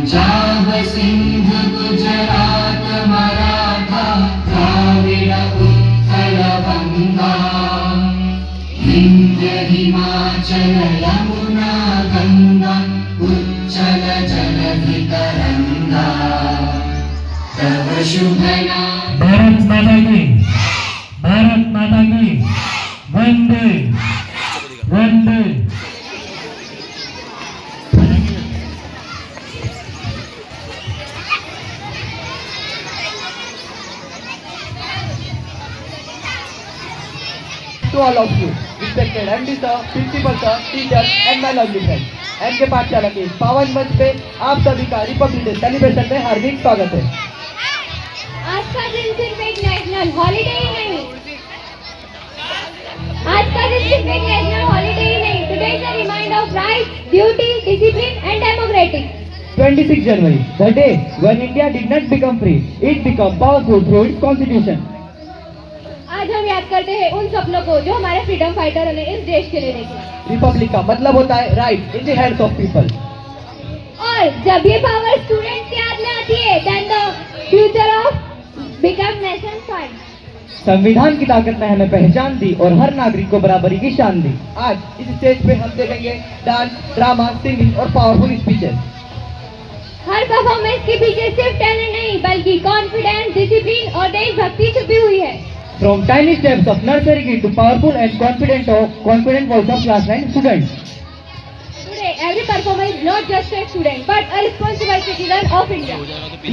पंजाब सिंध गुजरात मराठा द्राविड उत्कल बंगा विंध्य हिमाचल यमुना गंगा उच्चल जलधि तरंगा तव शुभ नाम। भारत माता की वंदे वंदे। To all of you, respected MD sir, principal sir, teachers and my lovely friends, M K Pathshala के पावन मंच पे आप सभी का रिपब्लिक डे सेलिब्रेशन में हार्दिक स्वागत है। आज का दिन सिर्फ एक नेशनल हॉलीडे ही नहीं, आज का दिन सिर्फ एक नेशनल हॉलीडे ही नहीं, today is a reminder of right, duty, discipline and democratic. 26 January, the day when India did not become free, it became powerful through its constitution. आज हम याद करते हैं उन सपनों को जो हमारे फ्रीडम फाइटरों ने इस देश के लिए देखे। रिपब्लिक का मतलब होता है right in the hands of people. और जब ये पावर स्टूडेंट्स के हाथ में आती है, then the future of become nation fine। संविधान की ताकत ने हमें पहचान दी और हर नागरिक को बराबरी की शान दी। आज इस स्टेज पे हम देखेंगे डांस, ड्रामा, सिंगिंग और पावरफुल स्पीचेस। हर परफॉर्मेंस के पीछे सिर्फ टैलेंट नहीं बल्कि कॉन्फिडेंस, डिसिप्लिन और देशभक्ति छुपी हुई है। From tiny steps of nursery kid to powerful and confident voice of class 9 students. Today, every performer is not just a student but a responsible citizen of India.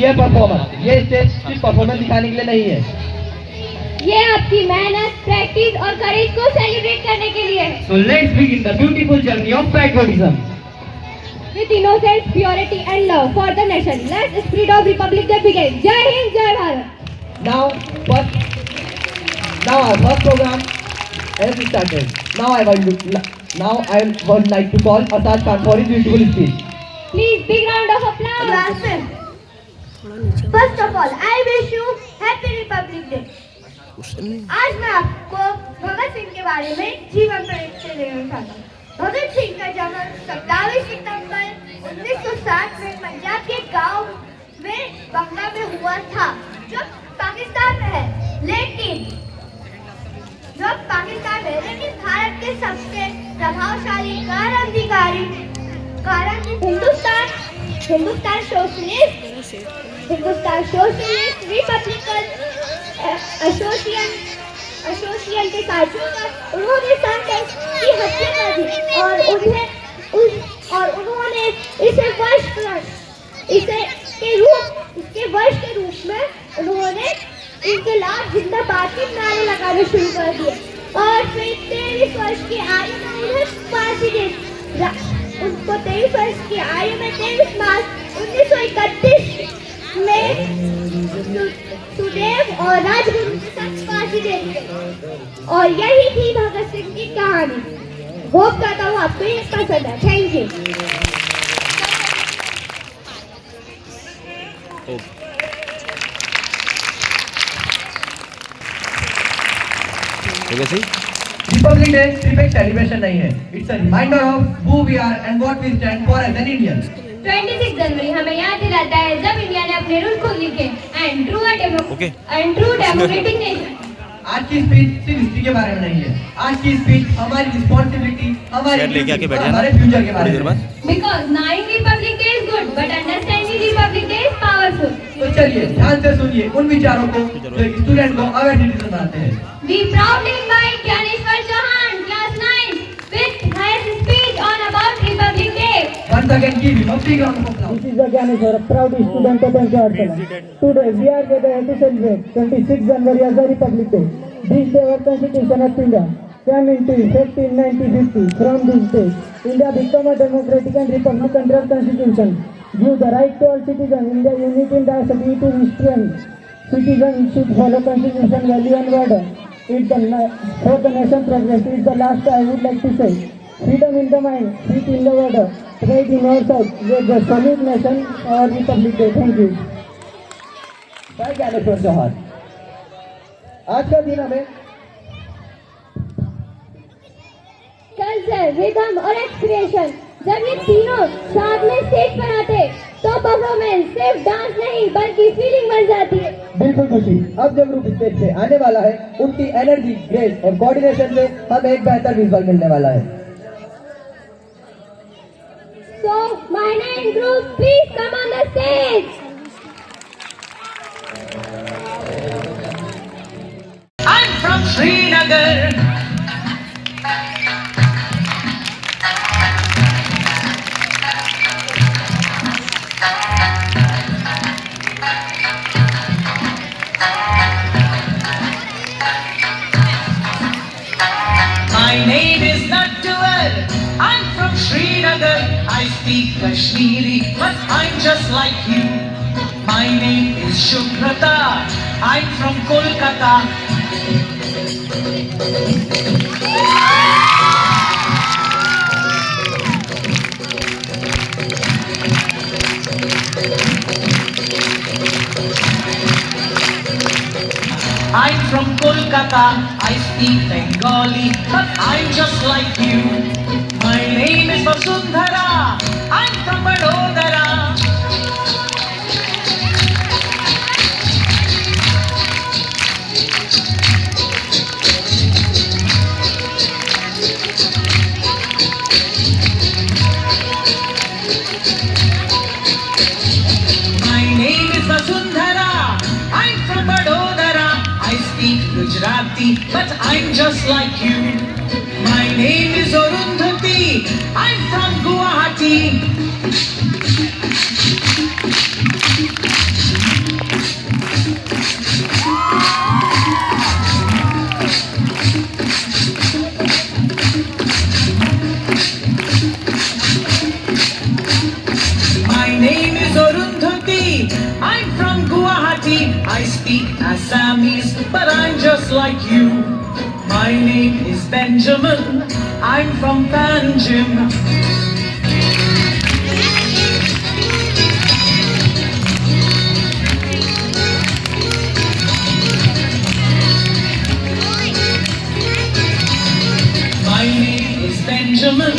ये performer, ये stage सिर्फ performance दिखाने के लिए नहीं है। ये आपकी मेहनत, प्रैक्टिस और करेज को सेलिब्रेट करने के लिए है। So let's begin the beautiful journey of patriotism. With innocence, purity and love for the nation, let the spirit of Republic Day begin. Jai Hind, Jai Bharat. Now our first program has started. Now I would like to call Asad Khan for his beautiful speech. Please, big round of applause. First of all, I wish you Happy Republic Day. आज मैं आपको भगत सिंह के बारे में जीवन परिचय देना चाहता हूँ। भगत सिंह का जन्म 27 सितंबर 1960 में पंजाब के गांव में बंगला में हुआ था, जो पाकिस्तान में है। लेकिन भारत के सबसे प्रभावशाली क्रांतिकारी हिंदुस्तान सोशलिस्ट रिपब्लिकन एसोसिएशन के साथियों का उन्होंने सनटेक्स की हत्या कर दी और उन्होंने इसके वर्ष के रूप में उन्होंने इनकलाब जिंदाबाद के नारे लगाने शुरू कर दिए और फिर 23 वर्ष की आयु में उन्हें फांसी दे उनको 23 वर्ष की आयु में 23 मार्च 1931 में सुदेव और राजगुरु के साथ फांसी दे दी। और यही थी भगत सिंह की कहानी। होप करता हूँ आपको ये पसंद है। Thank you. रिपब्लिक डे सिर्फ एक सेलिब्रेशन नहीं है, it's a reminder of who we are and what we stand for as an Indian. 26 जनवरी हमें याद दिलाता है जब इंडिया ने अपने रूल खुद लिखे एंड ट्रू डेमोक्रेटिक नेशन। आज की स्पीच सिर्फ हिस्ट्री के बारे में नहीं है, आज की स्पीच हमारी रिस्पांसिबिलिटी, हमारे फ्यूचर के बारे में। Because knowing Republic Day is good, but understanding Republic Day is powerful. तो चलिए ध्यान से सुनिए उन विचारों को जो स्टूडेंट को अवेयर सिटीजन बनाते हैं। We proudly invite Gyaneshwar Chauhan, class 9, with his speech on about Republic Day. Once again, give him a big round of applause. This is the Gyaneshwar, proud student of Panchala. Today we are gathered to celebrate 26 January as a Republic Day. This day our Constitution of India came into effect in 1950. From this day, India became a democratic and republic under Constitution. Give the right to all citizens. India unity in diversity to restrain. Citizens should follow Constitution value and order. For the nation progress. It's the last I would like to say. Freedom in the mind, peace in the order. Pride in our south. With the solid nation or Republic Day. Thank you. By Gyaneshwar Chauhan. आज का दिन हमें culture, rhythm और expression, जब ये तीनों साथ में स्टेज पर आते तो परफॉर्मेंस सिर्फ डांस नहीं बल्कि फीलिंग बन जाती है। बिल्कुल खुशी। अब जो ग्रुप स्टेज पे आने वाला है उनकी एनर्जी, ग्रेस और कोऑर्डिनेशन से हमें एक बेहतर विजुअल मिलने वाला है। So my name group, please come on the stage. I'm from Srinagar. My name is Nattuwar. I'm from Srinagar. I speak Kashmiri, but I'm just like you. My name is Shubhrata. I'm from Kolkata. I'm from Kolkata. I speak Bengali, but I'm just like you. My name is Vasundhara. I'm from Vadodara. My name is Vasundhara. I'm from Vadodara. I speak Gujarati, but I'm just like you. My name is Arundhati. I'm from Guwahati. My name is Arundhati. I'm from Guwahati. I speak Assamese, but I'm just like you. My name is Benjamin. I'm from Panjim. My name is Benjamin.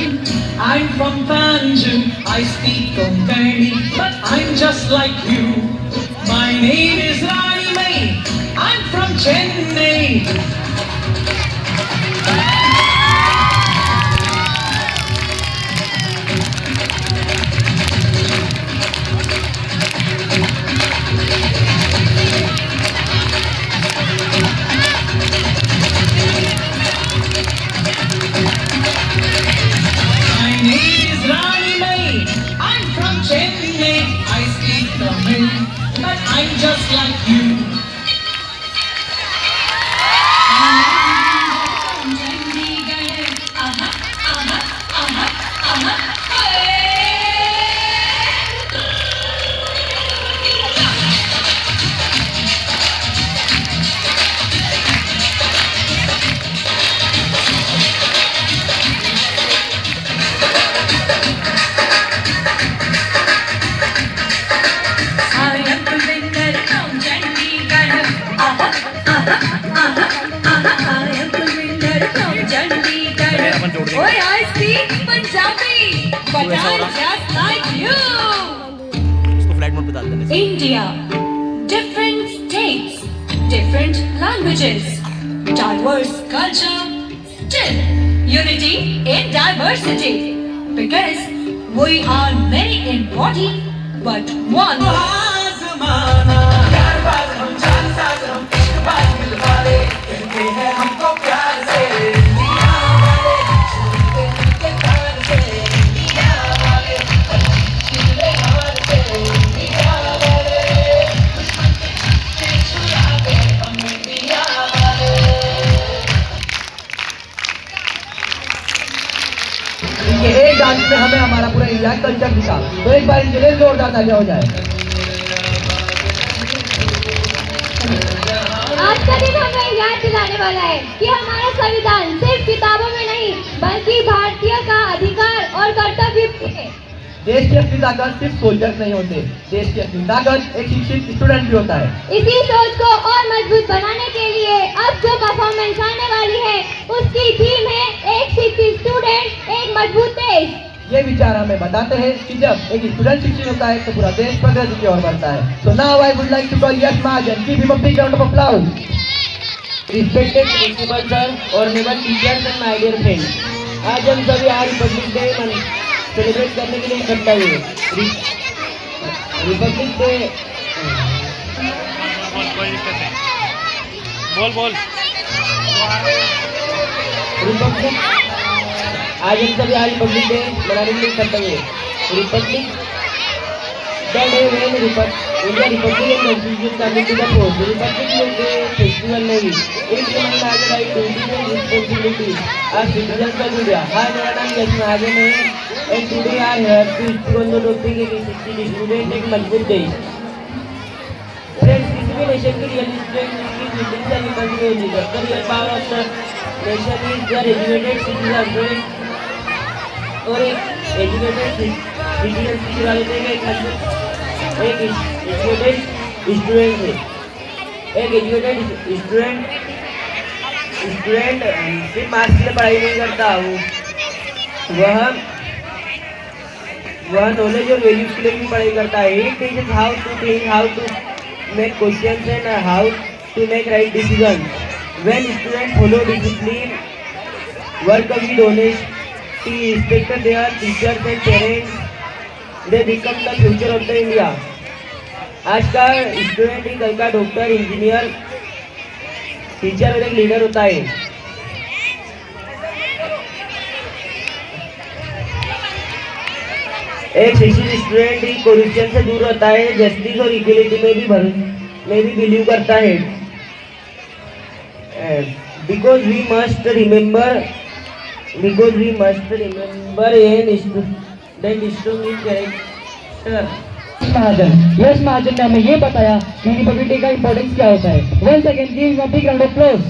I'm from Panjim. I speak Konkani, but I'm just like you. My name is Rani Mai. I'm from Chennai. My name is Rani Mai. I'm from Chennai. I speak Tamil, but I'm just like you. I am the winner from Chandigarh. I am the winner from Chandigarh. Oh, I speak Punjabi, but I'm just like you. इसको flight mode पे डाल देना। India, different states, different languages, diverse culture, still unity in diversity. Because we are many in body, but one. इनके एक dance में हमें हमारा पूरा इंडियन कल्चर दिखा, तो एक बार इनके लिए जोरदार तालियां हो जाए। आज का दिन हमें याद दिलाने वाला है कि हमारा संविधान सिर्फ किताबों में नहीं बल्कि भारतीय का अधिकार और कर्तव्य भी है। देश की असली ताकत सिर्फ सोल्जर्स नहीं होते, देश की असली ताकत एक शिक्षित स्टूडेंट भी होता है। इसी सोच को और मजबूत बनाने के लिए अब जो परफॉर्मेंस आने वाली है उसकी थीम है एक शिक्षित स्टूडेंट एक मजबूत देश। ये विचार हमें बताते हैं कि जब एक स्टूडेंट शिक्षित होता है तो पूरा देश प्रगति की ओर बढ़ता है। So now I would like to call Yash Mahajan. Give him a big round of applause. Respected principal sir, honorable teachers and my dear friends, आज हम सभी आज रिपब्लिक डे सेलिब्रेट करने के लिए इकट्ठा हुए। रिपब्लिक डे रिपब्लिक आज हम सभी आज रिपब्लिक डे मनाने के लिए इकट्ठा हुए। Republic the day when India republic constitution coming to the force. Republic day festival नहीं, it remind our right duties and responsibility as citizens of India. Hi, मेरा नाम यश महाजन है and today I am here to speak on the topic कि student एक मजबूत देश। Friends, किसी भी नेशन की रियल स्ट्रेंथ इसकी बिल्डिंग से निकलती होती है। The real power of the nation is their educated citizen. और एक एजुकेटेड सिटीजन की बात है एक एजुकेटेड स्टूडेंट है। एक एजुकेटेड स्टूडेंट सिर्फ मार्क्स के लिए पढ़ाई नहीं करता, वह नॉलेज और वैल्यूज के लिए भी पढ़ाई करता है। He teaches how to think, how to make questions and how to make right decisions. When students follow discipline, work with honesty, respect their teachers and parents, they become the future of the India. आज का student ही कल का doctor, engineer, teacher और एक leader होता है। एक शिक्षित स्टूडेंट ही करप्शन से दूर रहता है, जस्टिस और इक्वलिटी में भी बिलीव करता है। Because we must remember an student strong in character. Yash Mahajan ने हमें ये बताया कि रिपब्लिक डे का इंपॉर्टेंस क्या होता है। Once again give him a big round of applause.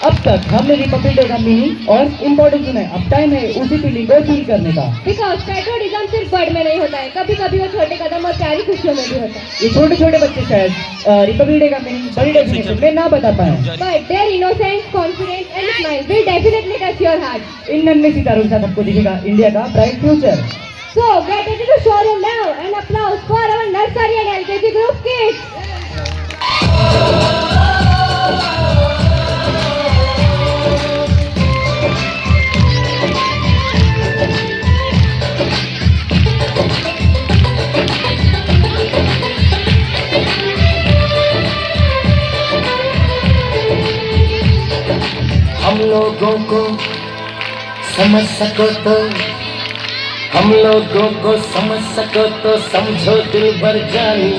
अब तक हमने रिपब्लिक डे का मीनिंग और इम्पोर्टेंस सुना है। अब टाइम है उसी फीलिंग को फील करने का। बिकॉज पैट्रियोटिज्म सिर्फ वर्ड में नहीं होता है, कभी कभी वो छोटे कदम और प्यारी खुशियों में भी होता है। ये छोटे छोटे बच्चे शायद रिपब्लिक डे का मीनिंग बड़ी डेफिनेशन में ना बता पाए, but their innocence, confidence and smile will definitely touch your heart. इन नन्हे सितारों के साथ आपको दिखेगा इंडिया का bright future. So get ready to show your love and applause for our nursery and LKG group kids. हम लोगों को समझ सको तो, हम लोगों को समझ सको तो समझो दिल भर जानी,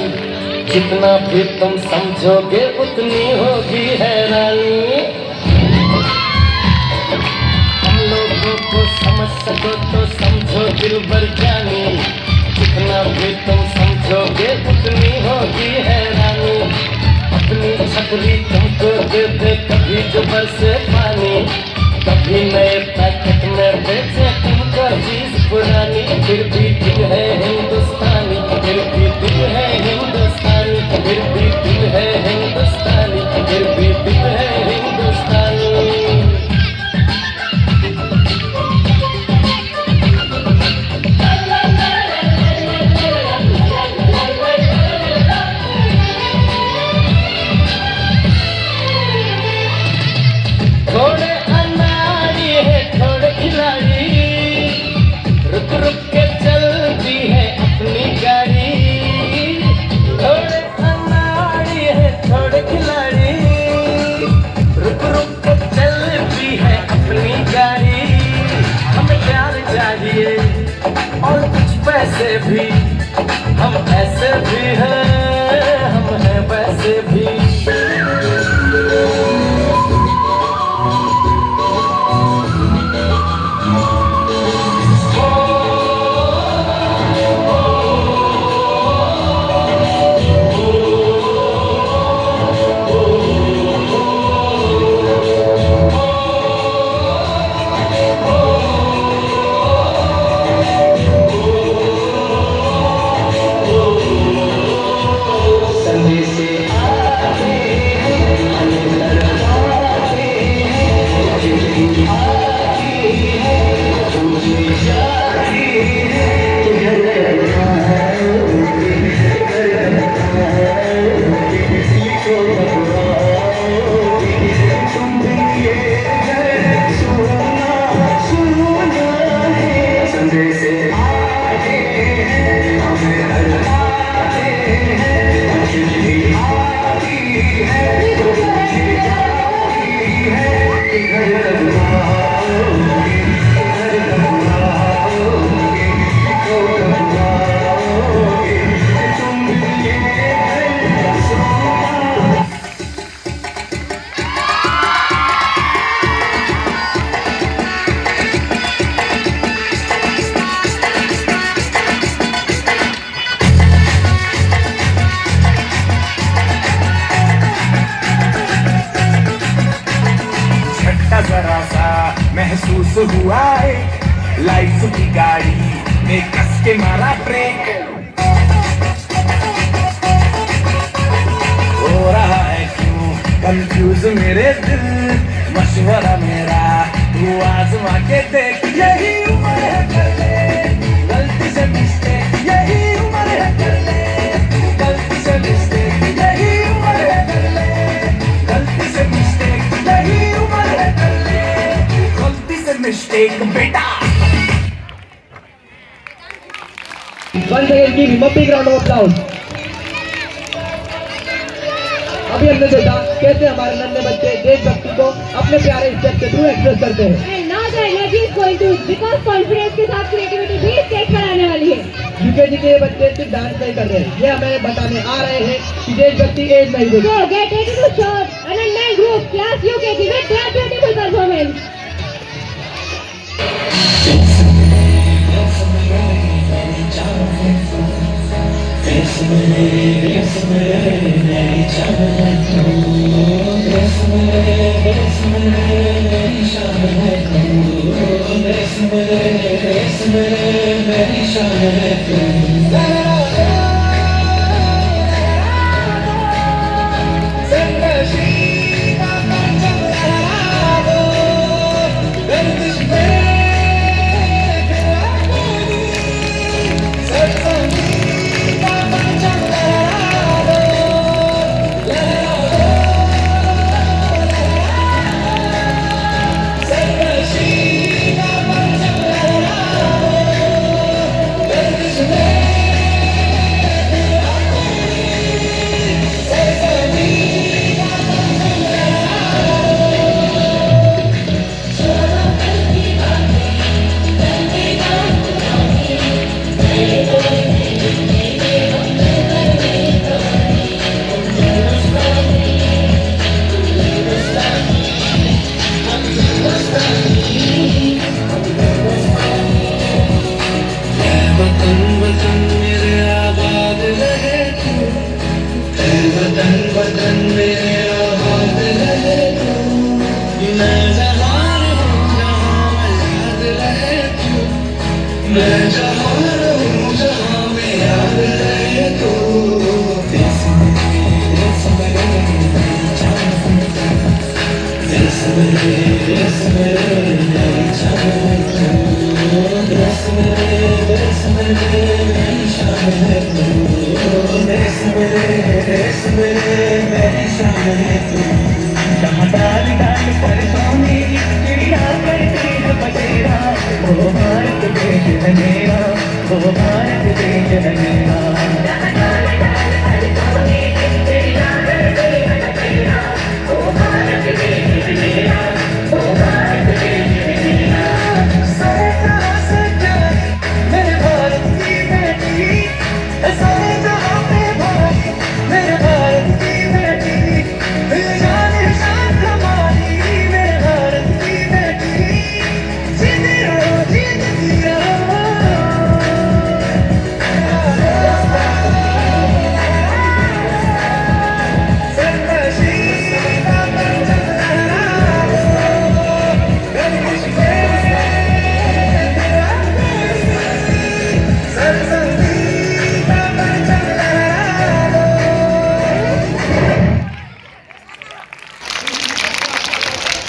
जितना भी तुम समझोगे उतनी होगी हैरानी। हम लोगों को समझ सको तो समझो दिल भर जानी, जितना भी तुम समझोगे उतनी होगी हैरानी। अपनी छतरी तुमको दे दे कभी जो बरसे पानी, कभी नए पैकेट में बेचे तुमको चीज पुरानी। फिर भी दिल है हिंदुस्तानी, फिर भी दिल है हिंदुस्तानी, फिर भी दिल है हिंदुस्तानी, फिर भी दिल है हिंदुस्तानी। थोड़े अनाड़ी है थोड़े खिलाड़ी, रुक रुक के चलती है अपनी गाड़ी। थोड़े अनाड़ी है थोड़े खिलाड़ी, रुक रुक के चलती है अपनी गाड़ी। हमें प्यार चाहिए और कुछ पैसे भी, हम ऐसे भी हैं, हम हैं वैसे भी। महसूस हुआ एक लाइफ की गाड़ी में कस के मारा ब्रेक। हो रहा है क्यों कंफ्यूज मेरे दिल, मशवरा मेरा तू आजमा के देख। यही उम्र है कर ले गलती से मिस्टेक, यही उम्र है कर ले गलती से मिस्टेक, यही उम्र है कर ले गलती से मिस्टेक, यही उम्र है कर ले गलती से मिस्टेक बेटा। Once again give him a big round of applause. अभी हमने देखा कैसे हमारे नन्हे बच्चे देशभक्ति को अपने प्यारे स्टेप के थ्रू एक्सप्रेस करते हैं। And now the energy is going to, because confidence के साथ creativity भी स्टेज पर आने वाली है। यूकेजी के ये बच्चे सिर्फ डांस नहीं कर रहे हैं, ये हमें बताने आ रहे हैं कि देशभक्ति एज नहीं होती। So get ready to show an unmanned group class UKG with their beautiful performance.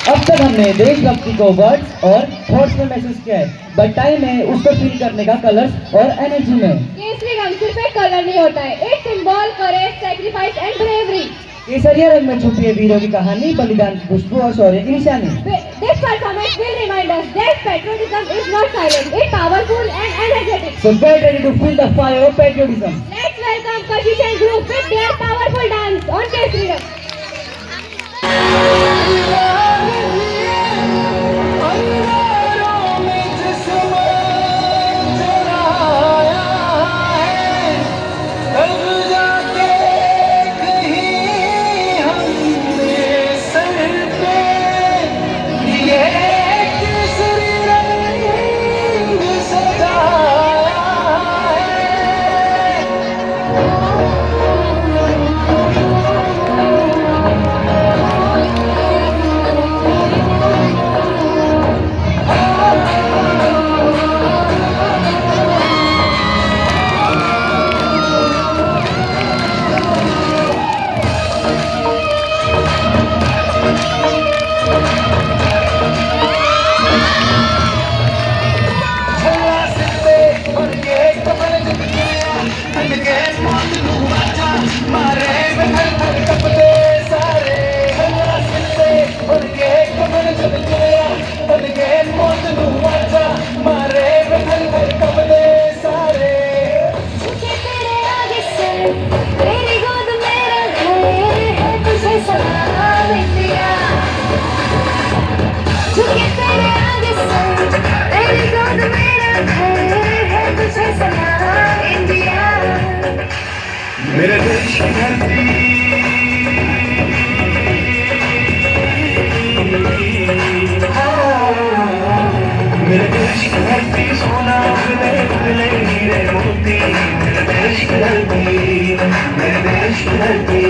अब तक हमने देशभक्ति को वर्ड्स और थॉट्स में महसूस किया है, बट टाइम है उसको फील करने का कलर्स और एनर्जी में। केसरी रंग सिर्फ एक कलर नहीं होता है, it symbol courage, sacrifice and bravery. केसरिया रंग में छुपी है वीरों की कहानी, बलिदान की खुशबू और शौर्य की निशानी। This performance will remind us that patriotism is not silent, it's powerful and energetic. So get ready to feel the fire of patriotism. Let's welcome Kashish group with their powerful dance on Kesri Rang. मेरे देश की धरती मेरे देश की धरती सोना उगले उगले हीरे मोती मेरे देश की धरती मेरे देश की धरती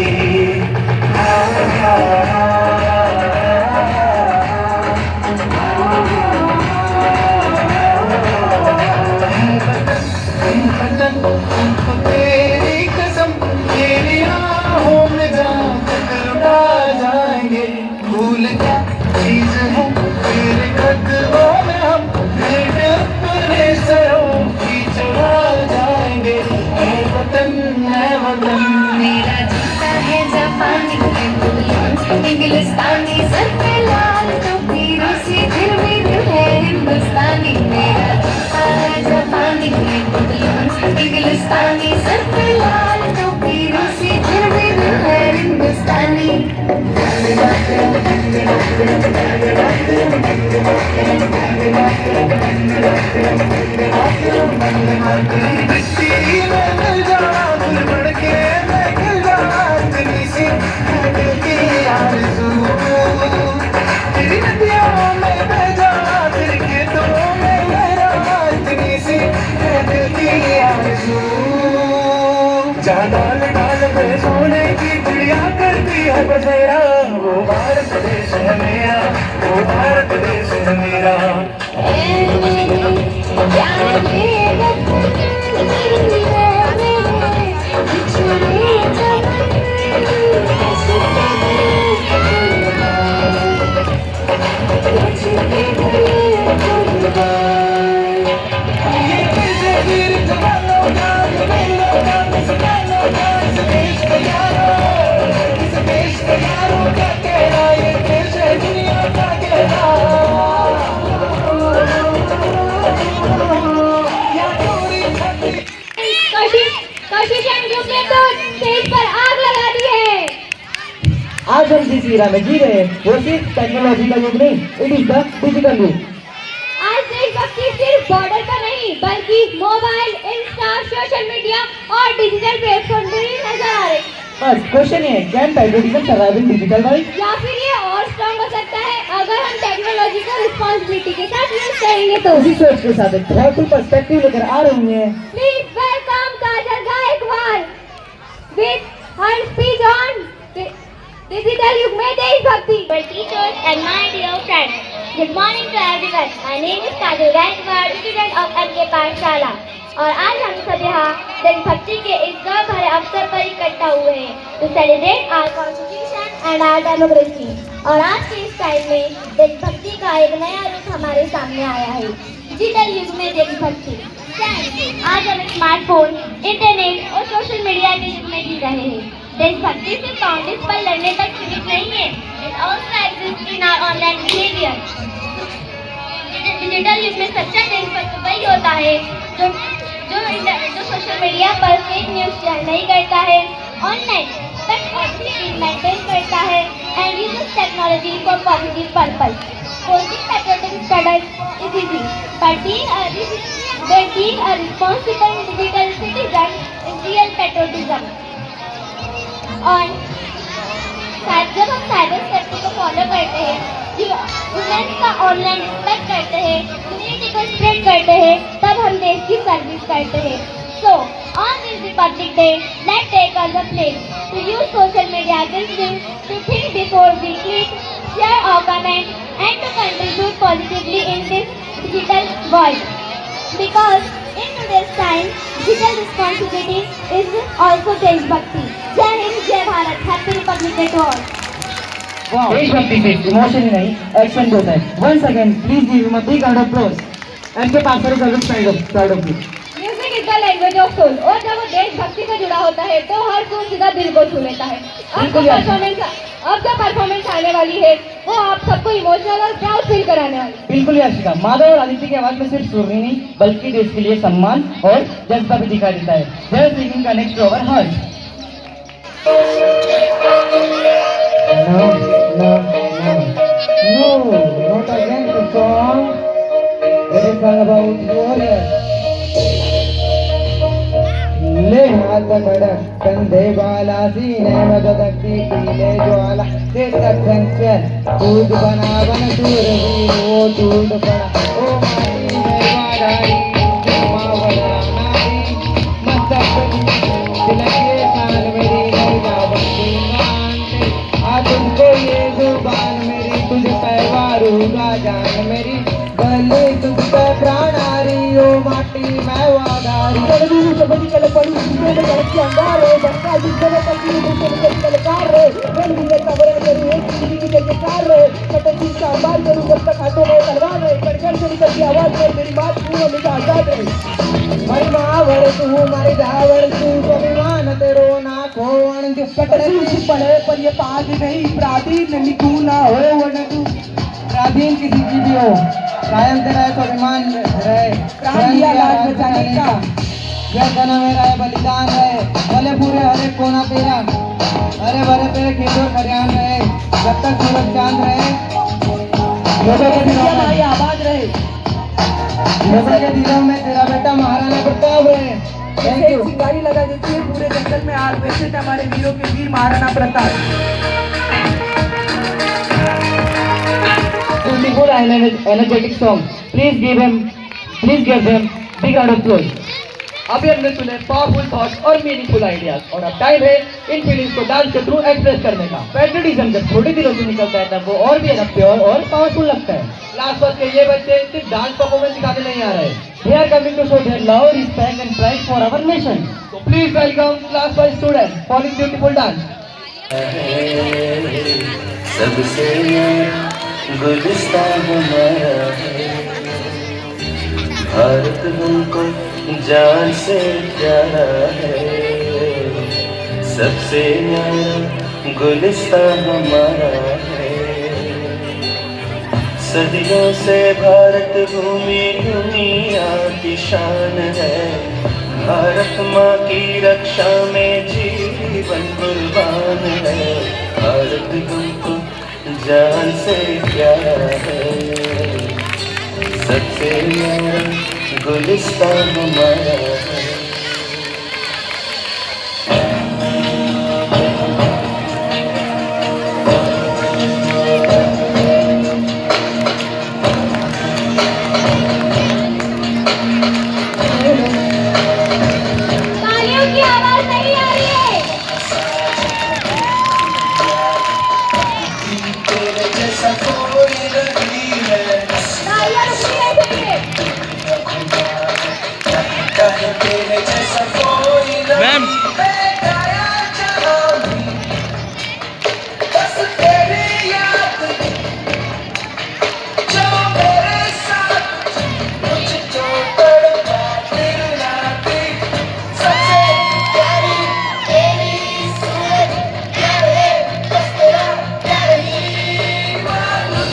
तेरी कसम तेरी राहों में जाकर लुटा जाएंगे भूल क्या चीज है तेरे कदमों में हम भेंट अपने सरों की चढ़ा जाएंगे ऐ वतन मेरा जूता है जापानी इंग्लिस्तानी सर पे लाल टोपी रूसी फिर भी दिल है हिंदुस्तानी मेरा जूता है जापानी इंग्लिस्तानी सर पे लाल टोपी रूसी फिर भी दिल है हिंदुस्तानी मिट्टी में मिल जाना दिल बढ़ के मैं गिर जाना इतनी सी है दिल की आरज़ू तेरी नदियों में बह जाना तेरे खेतों में लहराना इतनी सी है दिल की आरज़ू जहाँ डाल डाल में सोने की चिड़िया करती है बसेरा वो भारत देश है मेरा वो भारत देश है मेरा कशिश एंड ग्रुप ने तो स्टेज पर आग लगा दी है। आज हम जिस ईरा में जी रहे हैं वो सिर्फ टेक्नोलॉजी का युग नहीं, इट इज द डिजिटल युग। आज देशभक्ति सिर्फ बॉर्डर पर नहीं बल्कि मोबाइल, इंस्टा, सोशल मीडिया और डिजिटल प्लेटफॉर्म पर भी नजर आ रही। बस क्वेश्चन है, can patriotism survive in digital world? या फिर ये और स्ट्रॉन्ग हो सकता है अगर हम टेक्नोलॉजी को रिस्पांसिबिलिटी के साथ यूज करेंगे तो। इसी सोच के साथ एक थॉटफुल पर्सपेक्टिव लेकर आ रही है। Please welcome Kajal Gaikwad with her speech on digital युग में देशभक्ति। Teachers and my dear friends, good morning to everyone. My name is Kajal Gaikwad, student of M K Pathshala. और आज हम सब यहाँ देशभक्ति के इस गौरव भरे अवसर पर इकट्ठा हुए हैं to celebrate our constitution and our democracy. और आज के इस टाइम में देशभक्ति का एक नया रूप हमारे सामने आया है, डिजिटल युग में देशभक्ति। आज हम स्मार्टफोन, इंटरनेट और सोशल मीडिया के युग में जी रहे हैं। देशभक्ति सिर्फ बाउंड्रीज पर लड़ने तक सीमित नहीं है, it also exist in our online behaviour. Digital युग में सच्चा देशभक्त वही होता है जो सोशल मीडिया पर फेक न्यूज शेयर नहीं करता है, ऑनलाइन बट पॉजिटिव मेंटेन करता है and uses technology for positive purpose. Posing patriotic status is easy, but being a responsible digital citizen is real patriotism. और जब हम साइबर सेफ्टी को फॉलो करते हैं, वुमेन्स का ऑनलाइन रिस्पेक्ट करते हैं, कम्युनिटी को स्प्रेड करते हैं, तब हम देश की सर्विस करते हैं। So, on this Republic Day, let's take as a place to use social media wisdom to think before we click, share or comment, and to contribute positively in this digital world. Because in today's time, digital responsibility is also देशभक्ति। जय हिंद, जय Bharat, happy republic day to all. देशभक्ति से emotion ही नहीं, action भी होता है। Once again, please give him a big round of applause. MK Pathshala service proud of you. Music is the language of soul. और जब वो देशभक्ति से जुड़ा होता है तो हर सुर सीधा दिल को छू लेता है। अब जो परफॉर्मेंस आने वाली है वो आप सबको इमोशनल और प्राउड फील कराने वाली है। बिल्कुल याशिका, माधव और आदित्य की आवाज में सिर्फ सुर ही नहीं बल्कि देश के लिए सम्मान और जज्बा भी दिखाई देता है। जय सिंगिंग का next over Harsh. No, not again the song. It is all about warriors. Live हाथ खड़क कंधे वाला सीने में धधकती पीले ज्वाला चेतक संचय दूध बना बन दूर हुई वो टूट पड़ा ओ माही है वादारी माँ वडराना दी मस्तक तिलके कान मेरी नैया बंदी मानते आ तुमको ये जुबान मेरी तुझ पे वारूगा जान मेरी भले तुझ पे प्राण आ रही हो माटी मैं वादारी सबकी कल पड़ी गलती अंगार है बंदा जिसने पति कलकार है रंग में कमरे करूं एक जिंदगी की जयकार है कटती का बाल करूं जब तक हाथों में तलवार है कड़कड़ से निकलती आवाज में मेरी बात सुनो मुझे आजाद है मरी महावर तू मारी धावर तू स्वाभिमान तेरो ना खोवण जो कटती पड़े पर ये पाद नहीं प्राधीन निकू ना हो वन तू प्राधीन किसी की भी हो कायम तेरा है स्वाभिमान रहे प्राण दिया लाज बचाने का यह जन्म मेरा है बलिदान है भले पूरे हरे कोना तेरा हरे भरे तेरे खेत और खरियान रहे जब तक सूरज चांद रहे लोगों के दिलों में आबाद रहे लोगों के दिलों में तेरा बेटा महाराणा प्रताप है थैंक यू चिंगारी लगा देती है पूरे जंगल में आग वैसे थे हमारे वीरों के वीर Maharana Pratap beautiful and energetic song. Please give them big round of applause. अभी हमने सुने पावरफुल थॉट्स और मीनिंगफुल आइडियाज और अब टाइम है इन फीलिंग्स को डांस के थ्रू एक्सप्रेस करने का। पैट्रियटिज्म जब छोटे दिलों से निकलता है तब वो और भी ज्यादा प्योर और पावरफुल लगता है। क्लास फर्स्ट के ये बच्चे सिर्फ डांस परफॉर्मेंस दिखाने नहीं आ रहे, they are coming to show their love, respect and pride for our nation. So please welcome class first student for this beautiful dance. सबसे गुलिस्ता हमारा है, भारत हमको जान से प्यारा है, सबसे न्यारा गुलिस्ता हमारा है। सदियों से भारत भूमि दुनिया की शान है, भारत माँ की रक्षा में जीवन कुर्बान है, भारत हमको जान से प्यारा है, सबसे न्यारा गुलिस्ता हमारा है। तालियों की आवाज नहीं आ रही है। तेरे जैसा कोई नहीं है, तालियां रुकनी नहीं चाहिए। तेरे जैसा कोई नहीं है, गाया जहाँ भी, बस तेरी याद जो मेरे साथ मुझको तड़पा दिलाती, सबसे प्यारी तेरी सूरत प्यार है, बस तेरा प्यार ही मांगू।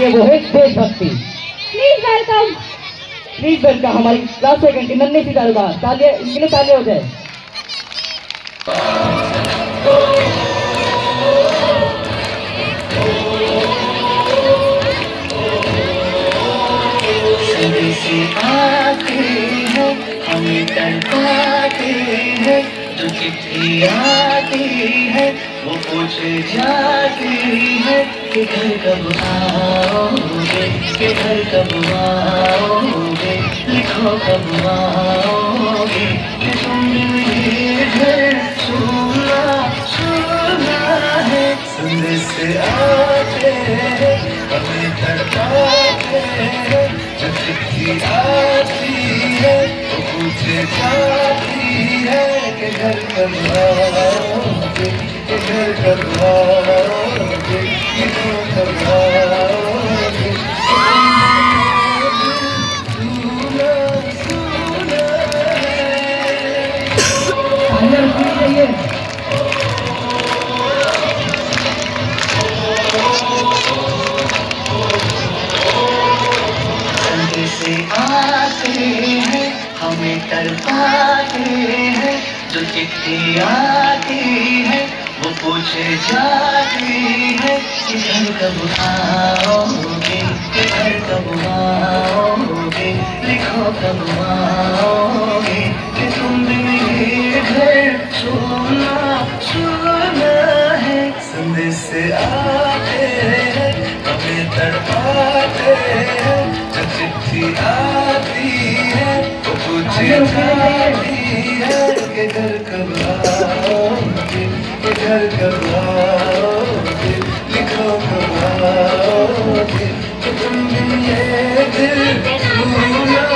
देखिए वो है देशभक्ति। Please welcome. प्लीज वेलकम हमारी क्लास सेकंड की नन्ही सी तालियां, तालियां इनके लिए तालियां हो जाए। से आते हैं हमें तड़पाते हैं, जो चिट्ठी आती है वो पूछे जाती है कि घर कब आओगे, कि घर कब आओगे, लिखो कब आओगे, कि तुमने घर सुना सुना है। संदेश से आते हैं हमें तड़पाते हैं, जो चिट्ठी आती है वो पूछे जाती है कि घर कब आओगे, कि घर कब आओगे, कि तुम कब आओगे, सुना सुना है। से आते हैं हमें तड़पाते हैं, जो चिट्ठी आती है वो पूछे जाती है कि घर कब आओगे, कि घर कब आओगे, लिखो कब आओगे, कि तुमने घर सुना सुना है। संदेश से आते हैं हमें तड़पाते हैं, चिट्ठी आती है वो पूछे जाती है कि घर कब आओगे, कि घर कब आओगे, लिखो कब आओगे, कि तुम ये दिल भूला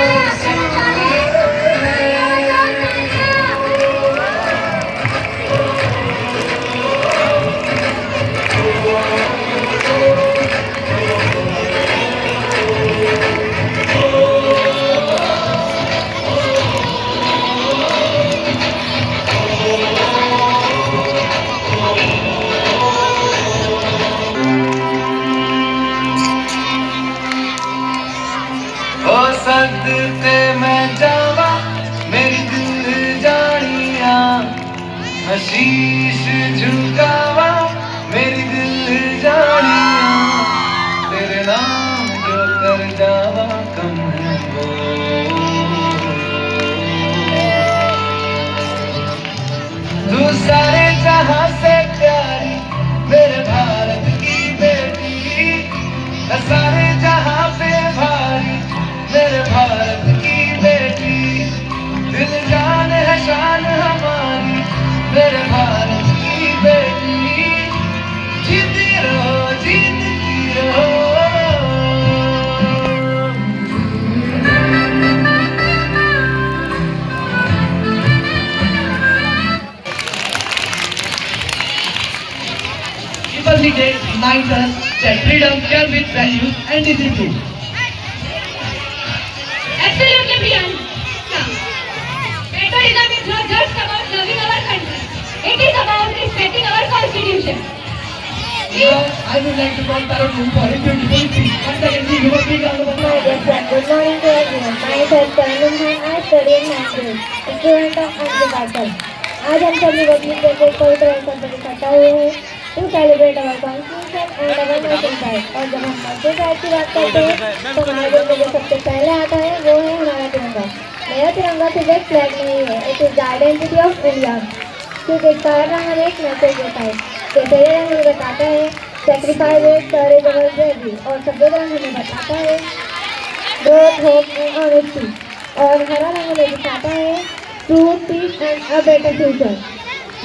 सदके मैं जावा मेरी दिल जानिया, शीश झुकावा मेरी दिल जानिया, तेरे नाम जो कर जावा कम है वो। तू सारे जहां से प्यारी मेरे भारत की बेटी, सारे जहां पे भारी मेरे भारत की बेटी, दिल जान है शान हमारी मेरे भारत की बेटी, जीती रहो जीतती रहो। Republic Day reminds us that freedom comes with values and discipline. Absolutely, Priyank. Patriotism is not just about loving our country. It is about respecting our constitution. I would like to call Tarun for his beautiful speech. Once again, we give a big round of applause. Yes, sir. Good morning to everyone. Myself, Tarun Khan. I study in National, student of Agriculture. आज हम सभी Republic day के पवित्र अवसर पर इकट्ठा हुए हैं to celebrate our constitution and our national pride. और जब हम नेशनल प्राइड की बात करते हैं तो हमारे दिल में जो सबसे पहले आता है वो है हमारा तिरंगा। मेरा तिरंगा सिर्फ एक फ्लैग नहीं है, it is the identity of India. क्योंकि इसका हर रंग हमें एक मैसेज देता है। जैसे ये रंग हमें बताता है sacrifice with courage our bravery, और सफेद रंग हमें बताता है ग्रोथ होप एंड ऑनेस्टी, और हरा रंग हमें दिखाता है truth peace and a better future.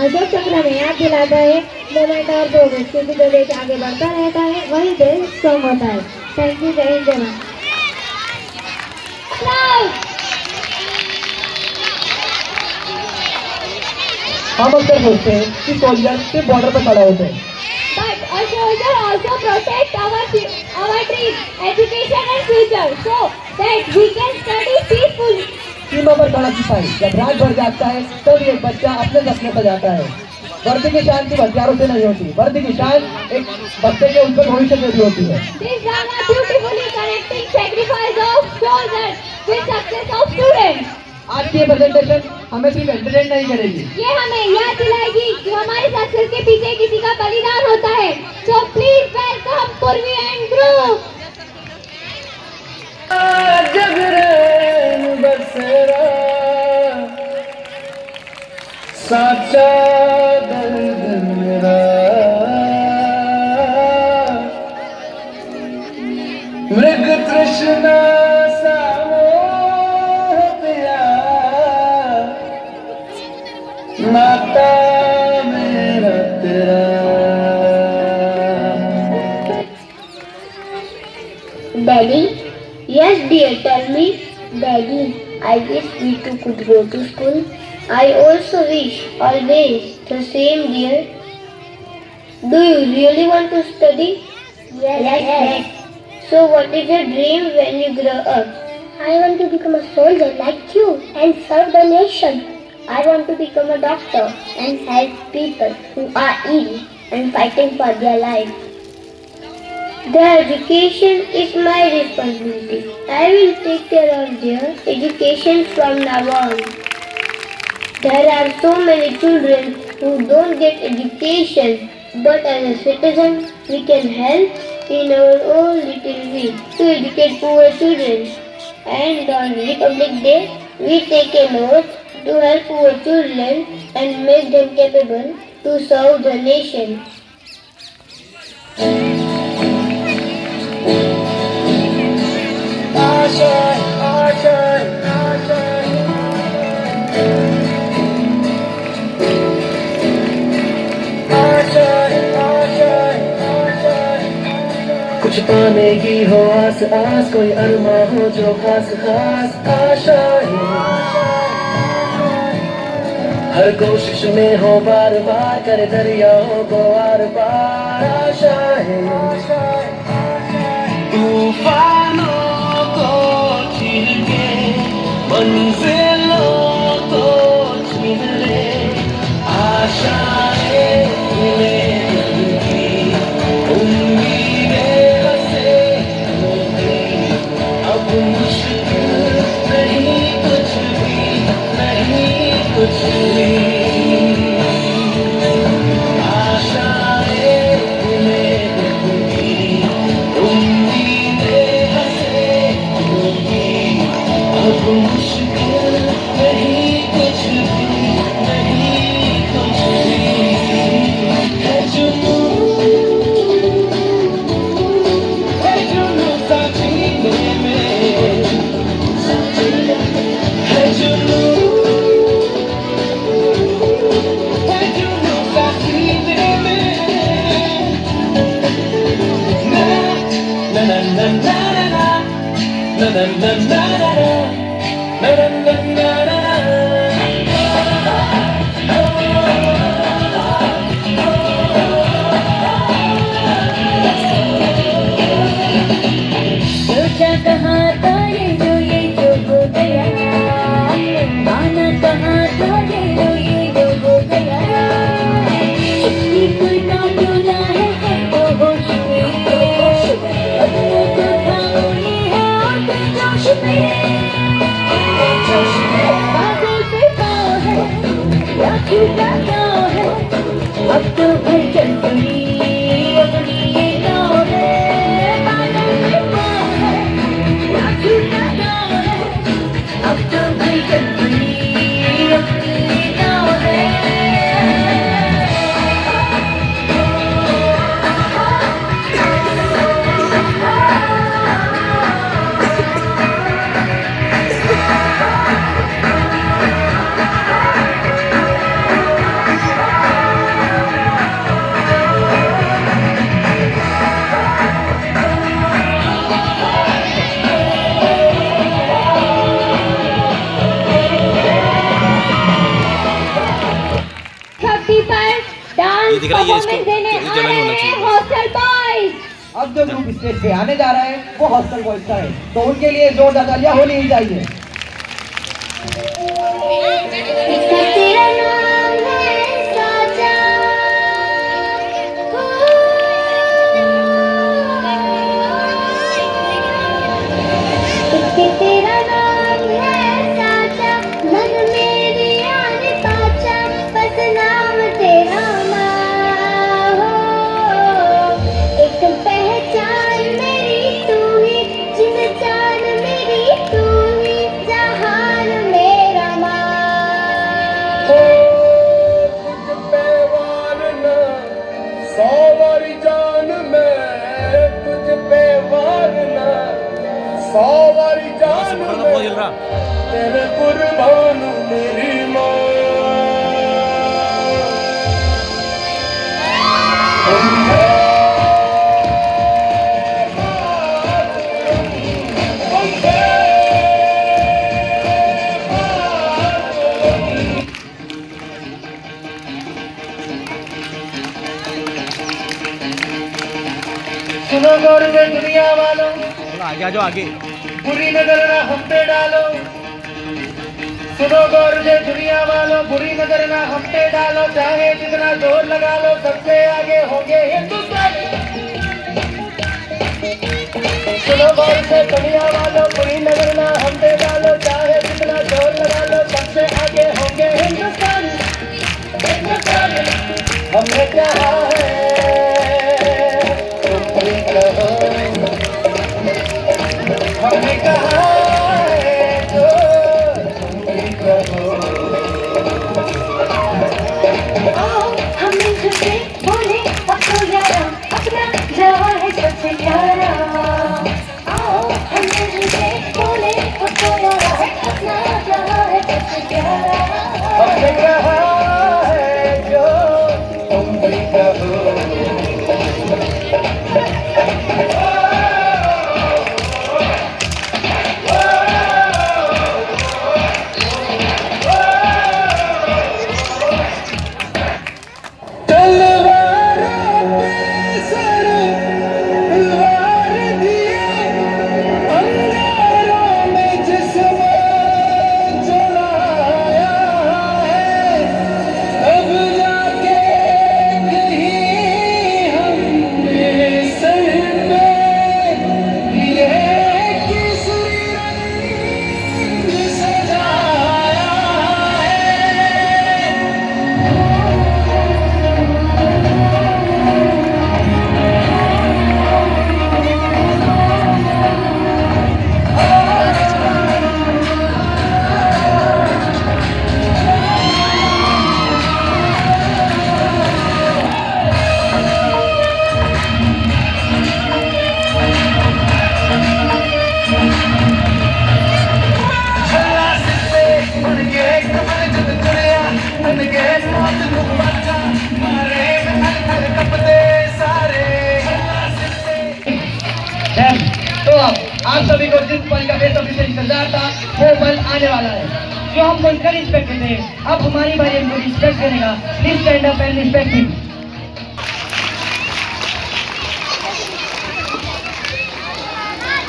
Ashoka Chakra हमें याद दिलाता है मूवमेंट और प्रोग्रेस, क्योंकि जो देश आगे बढ़ता रहता है वही देश स्ट्रॉन्ग होता है। थैंक यू, जय हिंद जय भारत। हम अक्सर सोचते हैं कि सोल्जर सिर्फ बॉर्डर पर खड़ा होता है, But a soldier also protects our dreams, education and future, so that we can study peacefully. सीमा पर खड़ा सिपाही जब रात भर जागता है तब एक बच्चा अपने सपने सजाता है। वर्दी की शान सिर्फ हथियारों से नहीं होती, वर्दी की शान एक बच्चे के उज्जवल भविष्य से भी होती है। This drama beautifully connecting sacrifice of soldiers with success of students. आज की ये प्रेजेंटेशन हमें सिर्फ एंटरटेन नहीं करेगी, ये हमें याद दिलाएगी कि हमारे सक्सेस के पीछे किसी का बलिदान होता है। So please welcome पूर्वी एंड ग्रुप। जगरेन बसेरा साचा दर्द मेरा, मृग तृष्णा सा मोह पिया, नाता मेरा तेरा। Daddy, yes dear, tell me. Daddy, I wish we too could go to school. I also wish, always the same dear. Do you really want to study? Yes. So what is your dream when you grow up? I want to become a soldier like you and serve the nation. I want to become a doctor and help people who are ill and fighting for their life. Their education is my responsibility. I will take care of their education from now on. There are so many children who don't get education, but as a citizen, we can help in our own little way to educate poor children. And on Republic Day, we take an oath to help poor children and make them capable to serve the nation. कुछ पाने की हो आस आस, कोई अरमा हो जो खास खास आशाएं, हर कोशिश में हो बार बार, करे दरियाओं को आर पार आशाएं। तूफानों को छीन के मंजिलों को छीन ले, आशाएं मिले दिल की, उम्मीदें बसे होगी, अब मुश्किल नहीं कुछ भी, नहीं कुछ भी। आशाएं मिले दिल की, उम्मीदें बसे होगी, अब मुश्किल नहीं कुछ भी, नहीं कुछ भी। है जुनून सा जीने में, है जुनून सा जीने में। ना ना ना ना ना ना ना ना ना ना ना ना ना। सोचा कहाँ था ये जो हो गया, माना कहाँ था ये जो हो गया। छुट्टी कोई ना डोला है तो होश में, अपनों को थामो ये है आके जोश में। बादल पे पाँव है या छूटा गाँव है, अब तो भर चल पड़ी अपनी ये नाव है। बादल पे पाँव है या छूटा गाँव है, अब तो भर चल पड़ी अपनी ये नाव है। ये दिख रहा है, ये इसको इस जगह में होना चाहिए। Hostel boys. अब जो ग्रुप स्टेज पे आने जा रहा है वो हॉस्टल बॉयज का है, तो उनके लिए जोरदार तालियां होनी ही चाहिए। इसका तेरा नाम है साजा, 100 बारी जान तेरे कुर्बान मेरी माँ सुनो गौर में दुनिया वालों, आगे आ जाओ आगे। बुरी नजर ना हम पे डालो। सुनो गौर में दुनिया वालों, बुरी नजर ना हम पे डालो। चाहे जितना जोर लगा लो, सबसे आगे होंगे हिंदुस्तानी। सुनो गौर से दुनिया वालों, बुरी नजर ना हम पे डालो। चाहे जितना जोर लगा लो, सबसे आगे होंगे हिंदुस्तानी। हमने कहा है हमने कहा है जो आओ हम मिलजुल के बोले अब तो यारा अपना जवान है सबसे प्यारा। आओ हम मिलजुल के बोले अब तो यारा अपना जवान है सबसे प्यारा। हमने कहा है जो तुम भी कहो। तो आप सभी को जिस पल का बेसब्री से इंतजार था वो पल आने वाला है जो हम बोलकर रिस्पेक्ट देते हैं। अब हमारी बारी हमको रिस्पेक्ट देने का। Please stand up and respect him.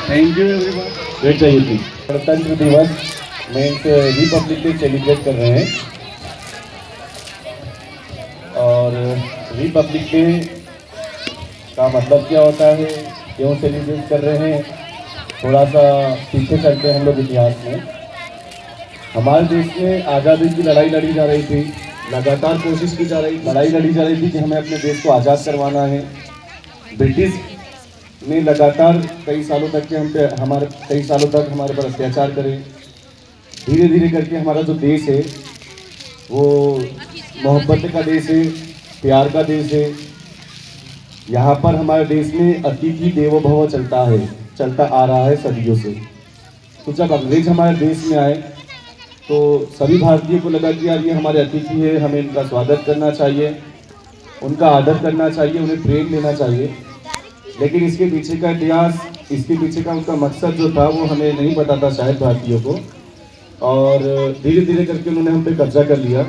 Thank you everyone. Wait चाहिए थी। गणतंत्र दिवस मीन्स रिपब्लिक डे सेलिब्रेट कर रहे हैं और रिपब्लिक डे का मतलब क्या होता है, क्यों सेलिब्रेट कर रहे हैं, थोड़ा सा पीछे चलते हैं हम लोग इतिहास में। हमारे देश में आज़ादी की लड़ाई लड़ी जा रही थी, लगातार कोशिश की जा रही लड़ाई लड़ी जा रही थी कि हमें अपने देश को आज़ाद करवाना है। ब्रिटिश ने लगातार कई सालों तक हमारे पर अत्याचार करे। धीरे धीरे करके हमारा जो देश है वो मोहब्बत का देश है, प्यार का देश है। यहाँ पर हमारे देश में अतिथि देवो भव चलता आ रहा है सदियों से। तो जब अंग्रेज हमारे देश में आए तो सभी भारतीयों को लगा कि यार ये हमारे अतिथि है, हमें इनका स्वागत करना चाहिए, उनका आदर करना चाहिए, उन्हें प्रेम लेना चाहिए। लेकिन इसके पीछे का इतिहास, इसके पीछे का उनका मकसद जो था वो हमें नहीं पता था शायद भारतीयों को। और धीरे धीरे करके उन्होंने हम पे कब्जा कर लिया।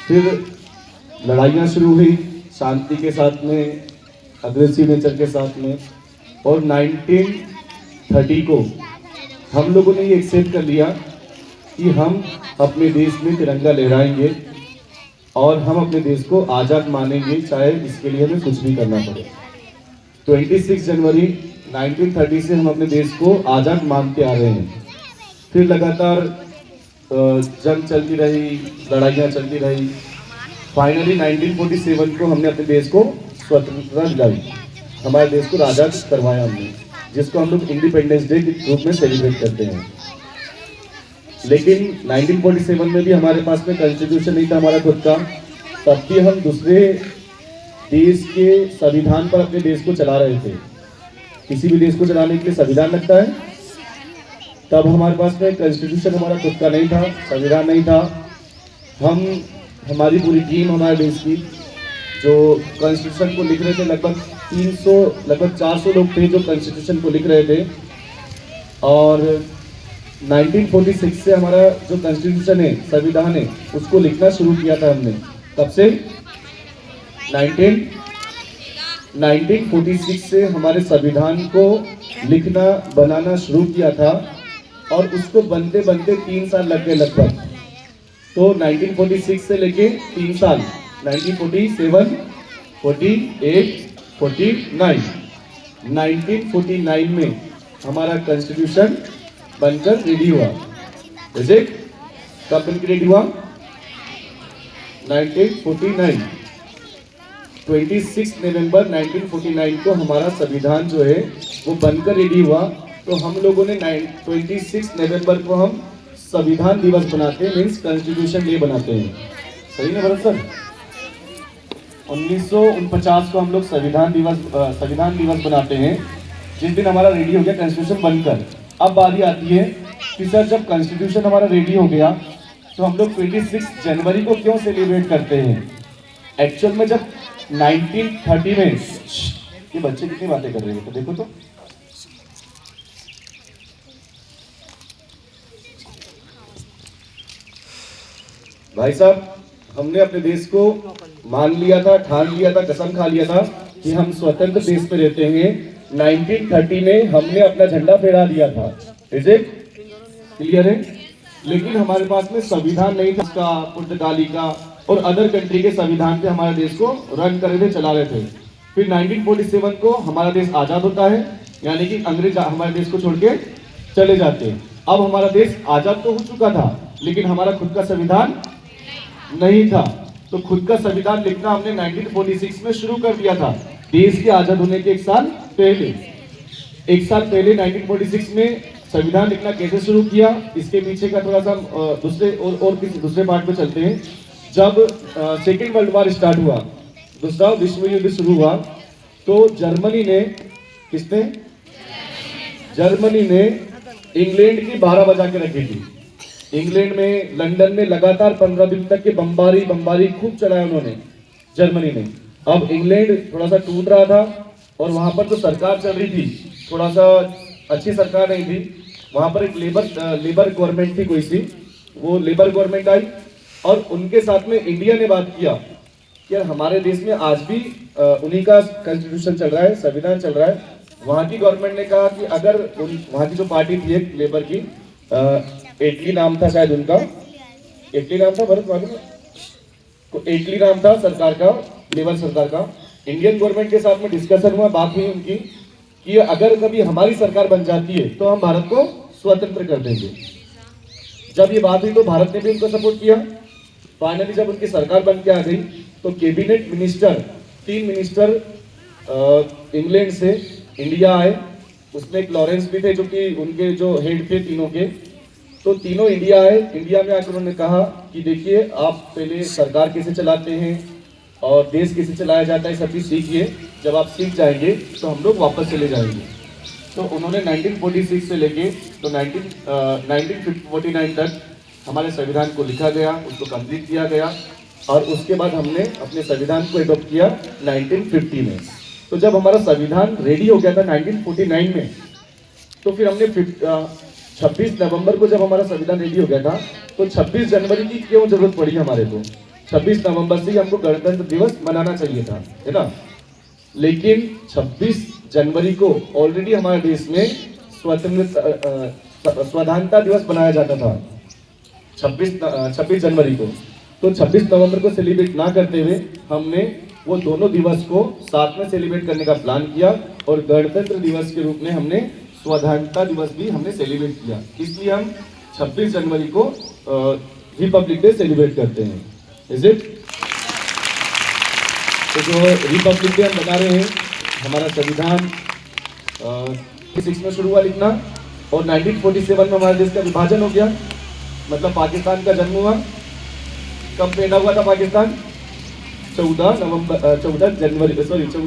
फिर लड़ाइयाँ शुरू हुई शांति के साथ में, अग्रेसिव नेचर के साथ में। और 1930 को हम लोगों ने ये एक्सेप्ट कर लिया कि हम अपने देश में तिरंगा लहराएंगे और हम अपने देश को आज़ाद मानेंगे, चाहे इसके लिए हमें कुछ भी करना पड़े। 26 जनवरी 1930 से हम अपने देश को आज़ाद मानते आ रहे हैं। फिर लगातार जंग चलती रही, लड़ाइयाँ चलती रही। फाइनली 1947 को हमने अपने देश को स्वतंत्रता दिलाई, हमारे देश को आज़ाद करवाया हमने, जिसको हम लोग इंडिपेंडेंस डे के रूप में सेलिब्रेट करते हैं। लेकिन 1947 में भी हमारे पास में कॉन्स्टिट्यूशन नहीं था हमारा खुद का, तब भी हम दूसरे देश के संविधान पर अपने देश को चला रहे थे। किसी भी देश को चलाने के लिए संविधान लगता है, तब हमारे पास में कॉन्स्टिट्यूशन हमारा खुद का नहीं था, संविधान नहीं था। हमारी पूरी टीम हमारे देश की जो कॉन्स्टिट्यूशन को लिख रहे थे, लगभग 400 लोग थे जो कॉन्स्टिट्यूशन को लिख रहे थे। और 1946 से हमारा जो कॉन्स्टिट्यूशन है, संविधान है, उसको लिखना शुरू किया था हमने। कब से? 1946 से हमारे संविधान को लिखना बनाना शुरू किया था और उसको बनते बनते 3 साल लग गए लगभग। तो 1946 से लेके 3 साल, 1947, 48, 49, 1949 में हमारा कॉन्स्टिट्यूशन बनकर रेडी हुआ। जैसे कब बनकर रेडी हुआ? 1949, 26 नवंबर 1949 को हमारा संविधान जो है वो बनकर रेडी हुआ। तो हम लोगों ने 26 नवंबर को हम संविधान दिवस बनाते हैं, मीन्स कॉन्स्टिट्यूशन डे बनाते हैं। सही ना भरत सर? 1949 को हम लोग संविधान दिवस बनाते हैं, जिस दिन हमारा रेडी हो गया कॉन्स्टिट्यूशन बनकर। अब बारी आती है कि सर जब कॉन्स्टिट्यूशन हमारा रेडी हो गया तो हम लोग 26 जनवरी को क्यों सेलिब्रेट करते हैं? एक्चुअल में जब 1930 में, ये बच्चे कितनी बातें कर रहे हैं तो देखो तो। भाई साहब, हमने अपने देश को मान लिया था, ठान लिया था, कसम खा लिया था कि हम स्वतंत्र देश में रहते हैं। 1930 में हमने अपना झंडा फहरा दिया था। इज इट क्लियर है? लेकिन हमारे पास में संविधान नहीं था, उसका पुर्तगाली का और अदर कंट्री के संविधान पे हमारे देश को रन कर रहे थे, चला रहे थे। फिर 1947 को हमारा देश आजाद होता है, यानी कि अंग्रेज हमारे देश को छोड़ के चले जाते हैं। अब हमारा देश आजाद तो हो चुका था, लेकिन हमारा खुद का संविधान नहीं था। तो खुद का संविधान लिखना हमने 1946 में शुरू कर दिया था, देश के आजाद होने के एक साल पहले 1946 में संविधान लिखना कैसे शुरू किया, इसके पीछे का थोड़ा सा दूसरे पार्ट पे चलते हैं। जब सेकेंड वर्ल्ड वॉर स्टार्ट हुआ, दूसरा विश्व युद्ध शुरू हुआ, तो जर्मनी ने इंग्लैंड की 12 बजा के रखी थी। इंग्लैंड में, लंदन में लगातार 15 दिन तक के बमबारी खूब चलाया उन्होंने, जर्मनी ने। अब इंग्लैंड थोड़ा सा टूट रहा था और वहां पर जो सरकार चल रही थी, थोड़ा सा अच्छी सरकार नहीं थी। वहां पर एक लेबर गवर्नमेंट थी कोई सी, वो लेबर गवर्नमेंट आई और उनके साथ में इंडिया ने बात किया कि हमारे देश में आज भी उन्हीं का कॉन्स्टिट्यूशन चल रहा है, संविधान चल रहा है। वहाँ की गवर्नमेंट ने कहा कि अगर वहाँ की जो पार्टी थी एक लेबर की, एटली नाम था शायद उनका, एटली नाम था भरत मालूम है? एटली नाम था सरकार का, लेबर सरकार का। इंडियन गवर्नमेंट के साथ में डिस्कशन हुआ, बात हुई उनकी कि अगर कभी हमारी सरकार बन जाती है तो हम भारत को स्वतंत्र कर देंगे। जब ये बात हुई तो भारत ने भी उनको सपोर्ट किया। फाइनली जब उनकी सरकार बन के आ गई तो कैबिनेट मिनिस्टर, 3 मिनिस्टर इंग्लैंड से इंडिया आए। उसमें एक लॉरेंस भी थे जो कि उनके जो हेड थे तीनों के। तो तीनों इंडिया आए। इंडिया में आकर उन्होंने कहा कि देखिए, आप पहले सरकार कैसे चलाते हैं और देश कैसे चलाया जाता है, सब चीज़ सीखिए। जब आप सीख जाएंगे तो हम लोग वापस चले जाएंगे। तो उन्होंने 1946 से लेके तो 1949 तक हमारे संविधान को लिखा गया, उसको कंप्लीट किया गया और उसके बाद हमने अपने संविधान को एडॉप्ट किया 1950 में। तो जब हमारा संविधान रेडी हो गया था 1949 में, तो फिर हमने 26 नवंबर को जब हमारा संविधान रेडी हो गया था तो 26 जनवरी की क्यों जरूरत पड़ी हमारे को? 26 नवंबर से ही हमको गणतंत्र दिवस मनाना चाहिए था, है ना। लेकिन 26 जनवरी को ऑलरेडी हमारे देश में स्वाधीनता दिवस मनाया जाता था 26 जनवरी को। तो 26 नवंबर को सेलिब्रेट ना करते हुए हमने वो दोनों दिवस को साथ में सेलिब्रेट करने का प्लान किया और गणतंत्र दिवस के रूप में हमने स्वाधीनता दिवस भी हमने सेलिब्रेट किया। इसलिए हम 26 जनवरी को रिपब्लिक डे सेलिब्रेट करते हैं। Is it? तो जो रिपब्लिक डे हम बना रहे हैं, हमारा संविधान 6 में शुरू हुआ लिखना और 1947 में हमारे देश का विभाजन हो गया, मतलब पाकिस्तान का जन्म हुआ। कब पैदा हुआ था पाकिस्तान? 14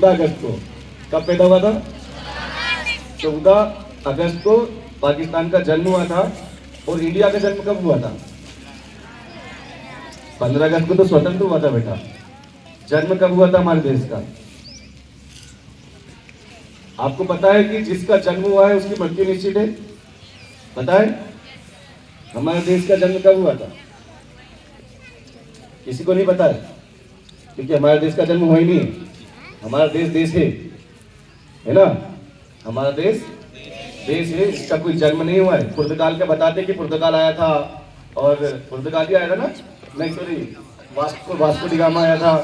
अगस्त को। कब पैदा हुआ था? 14 अगस्त को पाकिस्तान का जन्म हुआ था और इंडिया का जन्म कब हुआ था? 15 अगस्त को तो स्वतंत्र हुआ था बेटा। जन्म कब हुआ था हमारे देश का? आपको पता है कि जिसका जन्म हुआ है उसकी मृत्यु निश्चित है? पता है हमारे देश का जन्म कब हुआ था? किसी को नहीं पता है, क्योंकि हमारे देश का जन्म हुआ ही नहीं है। हमारा देश देश है ना? हमारा देश देश है, इसका कोई जन्म नहीं हुआ है। पुर्तगाल का बताते कि पुर्तगाल आया था, और पुर्तगाल ही आया था ना? नहीं सॉरी, वास्को डी गामा आया था,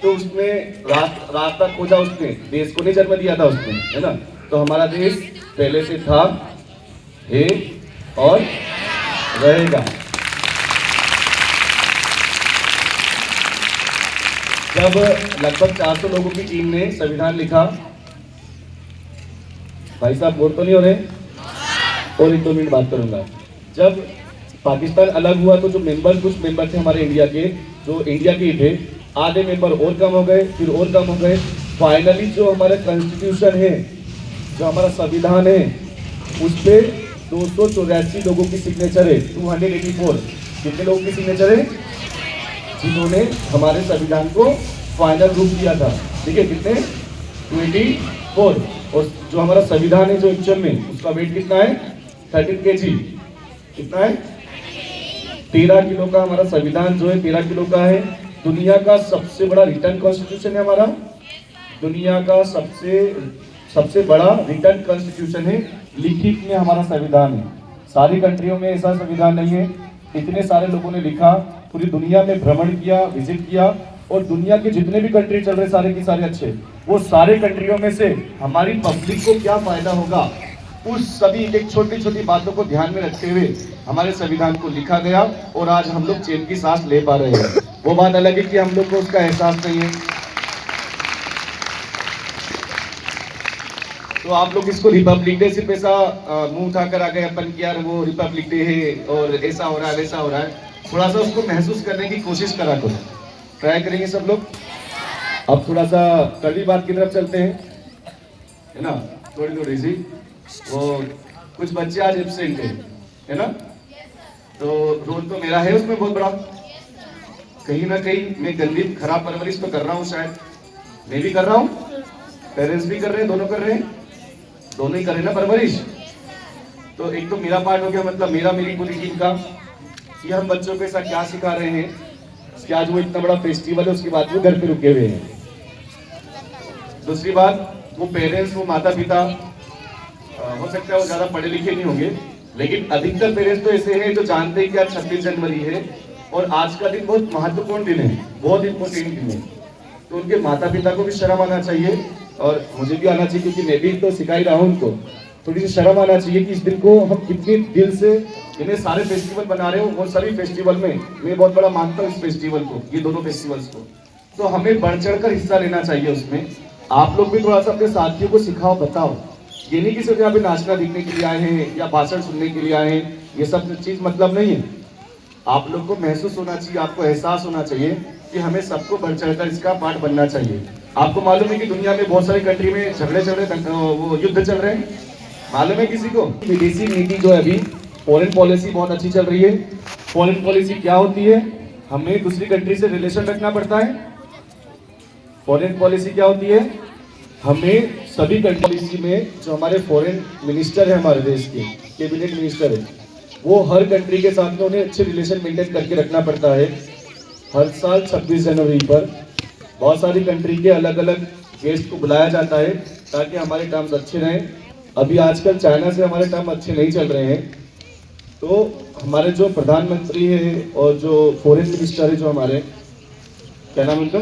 तो उसने रास्ता खोजा, उसने देश को नहीं जन्म दिया था उसने, है ना? तो हमारा देश पहले से था, है और रहेगा। जब लगभग 400 लोगों की टीम ने संविधान लिखा, भाई साहब बोर तो नहीं हो रहे? और 1-2 मिनट बात करूंगा। जब पाकिस्तान अलग हुआ तो जो कुछ मेंबर थे हमारे इंडिया के, जो इंडिया के ही थे, आधे मेंबर और कम हो गए, फिर और कम हो गए। फाइनली जो हमारा कॉन्स्टिट्यूशन है, जो हमारा संविधान है, उस पे 284 लोगों की सिग्नेचर है। 284 कितने लोगों की सिग्नेचर है जिन्होंने हमारे संविधान को फाइनल रूप दिया था? ठीक है, कितने? 24। और जो हमारा संविधान है जो एक्चुअल में, उसका वेट कितना है? 13 kg। कितना है? 13 किलो का हमारा संविधान जो है 13 किलो का है। दुनिया का सबसे बड़ा रिटर्न कॉन्स्टिट्यूशन है हमारा, दुनिया का सबसे बड़ा रिटर्न कॉन्स्टिट्यूशन है। लिखित में हमारा संविधान है। सारी कंट्रियों में ऐसा संविधान नहीं है। इतने सारे लोगों ने लिखा, पूरी दुनिया में भ्रमण किया, विजिट किया, और दुनिया के जितने भी कंट्री चल रहे सारे के सारे अच्छे, वो सारे कंट्रियों में से हमारी पब्लिक को क्या फायदा होगा, उस सभी एक छोटी छोटी बातों को ध्यान में रखते हुए हमारे संविधान को लिखा गया, और आज हम लोग चैन की सांस ले पा रहे हैं। वो बात अलग है कि हम लोग को उसका एहसास नहीं है। तो आप लोग इसको रिपब्लिक डे सिर्फ ऐसा मुंह उठाकर आ गए अपन कि यार वो रिपब्लिक डे है और ऐसा हो रहा है वैसा हो रहा है, थोड़ा सा उसको महसूस करने की कोशिश करा करो। ट्राई करेंगे सब लोग। अब थोड़ा सा कड़ी बात की तरफ चलते हैं, है ना? थोड़ी सी वो कुछ बच्चे आज एब्सेंट है ना? तो रोल तो मेरा है उसमें बहुत बड़ा। कहीं ना कहीं मैं गंदी खराब परवरिश तो कर रहा हूँ, शायद मैं भी कर रहा हूँ, पेरेंट्स भी कर रहे हैं, दोनों कर रहे हैं, दोनों ही कर रहे हैं ना परवरिश। तो एक तो मेरा पार्ट हो गया, मतलब मेरी पूरी टीम का, कि हम बच्चों को ऐसा क्या सिखा रहे हैं कि आज वो इतना बड़ा फेस्टिवल है उसके बाद वो घर पे रुके हुए हैं। दूसरी बात, वो पेरेंट्स, वो माता पिता, हो सकता है वो ज्यादा पढ़े लिखे नहीं होंगे, लेकिन अधिकतर पेरेंट्स तो ऐसे हैं जो जानते हैं कि आज 26 जनवरी है और आज का दिन बहुत महत्वपूर्ण दिन है, बहुत इंपॉर्टेंट दिन है। तो उनके माता पिता को भी शर्म आना चाहिए, और मुझे भी आना चाहिए, क्योंकि मैं भी तो सिखा ही रहा हूँ उनको। थोड़ी सी शर्म आना चाहिए कि इस दिन को हम कितने दिल से इन्हें सारे फेस्टिवल बना रहे हो, और सभी फेस्टिवल में मैं बहुत बड़ा मानता हूँ इस फेस्टिवल को, ये दोनों फेस्टिवल्स को। तो हमें बढ़ चढ़ कर हिस्सा लेना चाहिए उसमें। आप लोग भी थोड़ा सा अपने साथियों को सिखाओ, बताओ। ये नहीं कि सिर्फ यहाँ पे नाचना दिखने के लिए आए हैं या भाषण सुनने के लिए आए हैं, ये सब चीज मतलब नहीं है। आप लोग को महसूस होना चाहिए, आपको एहसास होना चाहिए कि हमें सबको बढ़ चढ़कर इसका पार्ट बनना चाहिए। आपको मालूम है कि दुनिया में बहुत सारी कंट्री में वो युद्ध चल रहे हैं, मालूम है किसी को? विदेशी नीति जो है अभी, फॉरेन पॉलिसी बहुत अच्छी चल रही है। फॉरेन पॉलिसी क्या होती है? हमें दूसरी कंट्री से रिलेशन रखना पड़ता है। फॉरेन पॉलिसी क्या होती है? हमें सभी पॉलिसी में जो हमारे फॉरेन मिनिस्टर है, हमारे देश के कैबिनेट मिनिस्टर है, वो हर कंट्री के साथ में उन्हें अच्छे रिलेशन मेंटेन करके रखना पड़ता है। हर साल 26 जनवरी पर बहुत सारी कंट्री के अलग अलग गेस्ट को बुलाया जाता है ताकि हमारे टर्म्स अच्छे रहें। अभी आजकल चाइना से हमारे टर्म अच्छे नहीं चल रहे हैं, तो हमारे जो प्रधानमंत्री है और जो फॉरेन मिनिस्टर है, जो हमारे, क्या नाम है उनका?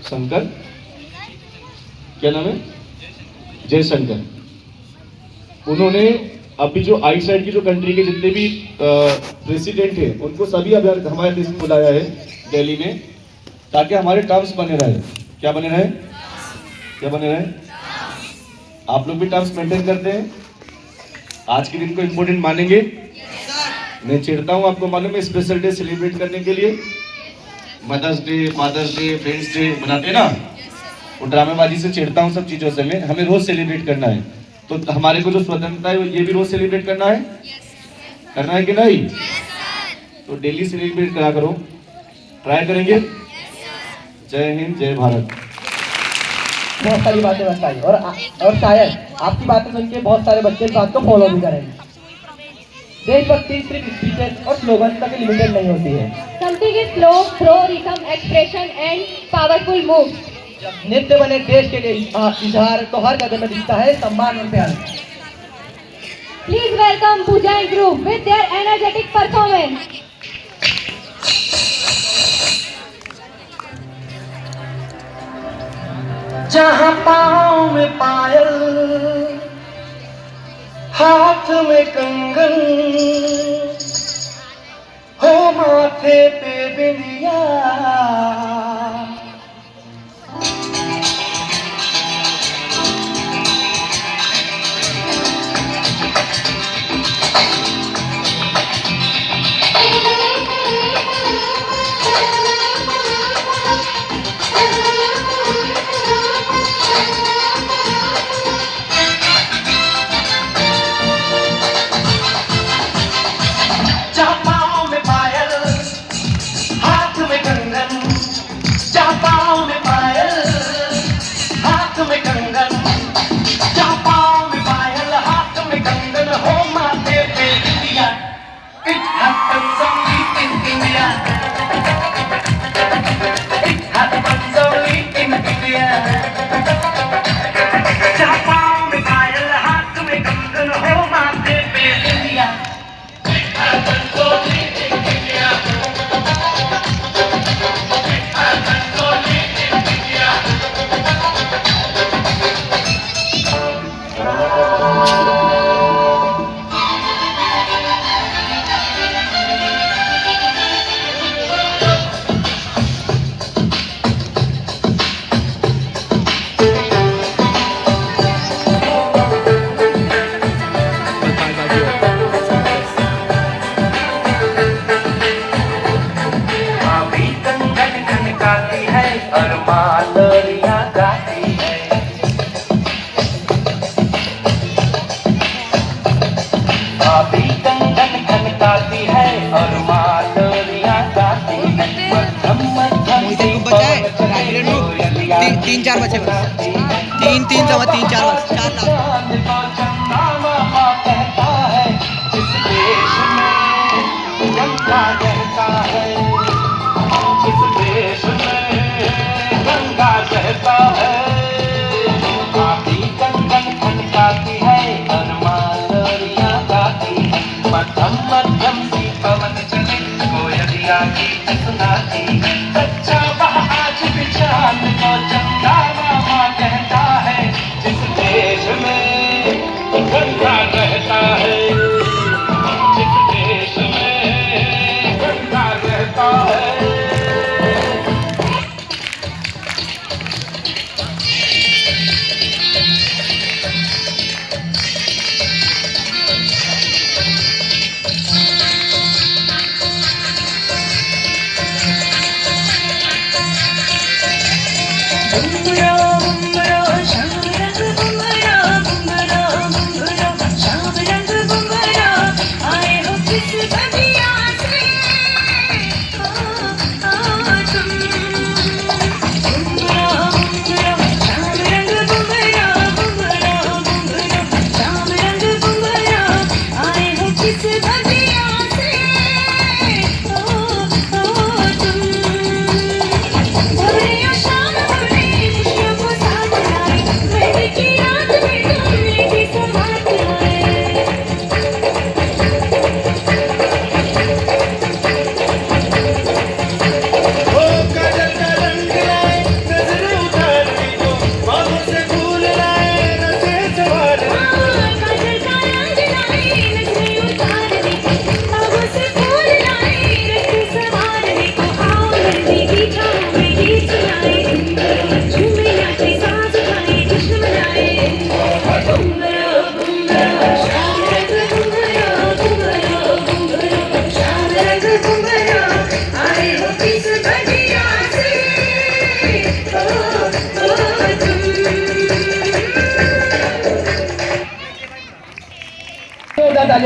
शंकर, क्या नाम है? जयशंकर। उन्होंने अभी जो आई साइड की जो कंट्री के जितने भी प्रेसिडेंट हैं, उनको सभी अभी हमारे देश में बुलाया है दिल्ली में, ताकि हमारे टर्म्स बने रहे। क्या बने रहे? क्या बने रहे? आप लोग भी टर्म्स मेंटेन करते हैं? आज के दिन को इम्पोर्टेंट मानेंगे? मैं चिढ़ता हूँ, आपको मालूम है, स्पेशल डे सेलिब्रेट करने के लिए mother's day, father's day, friends day बनाते हैं ना, वो ड्रामेबाजी से चिढ़ता हूँ सब चीज़ों से मैं। हमें रोज सेलिब्रेट करना है, तो हमारे को जो स्वतंत्रता है ये भी रोज सेलिब्रेट करना है, करना है कि नहीं? तो डेली सेलिब्रेट करा करो, ट्राई करेंगे। जय हिंद, जय भारत। बहुत सारी बातें बताई और शायद आपकी बातें सुन के बहुत सारे बच्चे इस बात को फॉलो भी करेंगे। देशभक्ति सिर्फ स्पीचेस और स्लोगन तक लिमिटेड नहीं होती है। Something is flow, throw, rhythm, expression and powerful moves. जब नृत्य बने देश के लिए इजहार तो हर कदम में दिखता है सम्मान और प्यार। Please welcome Bhujang Group with their energetic performance. जहाँ पाँव में पायल, हाथ में कंगन, हो माथे पे बिंदिया, तीन चार बचे बस, तीन सवा तीन चार बस, 4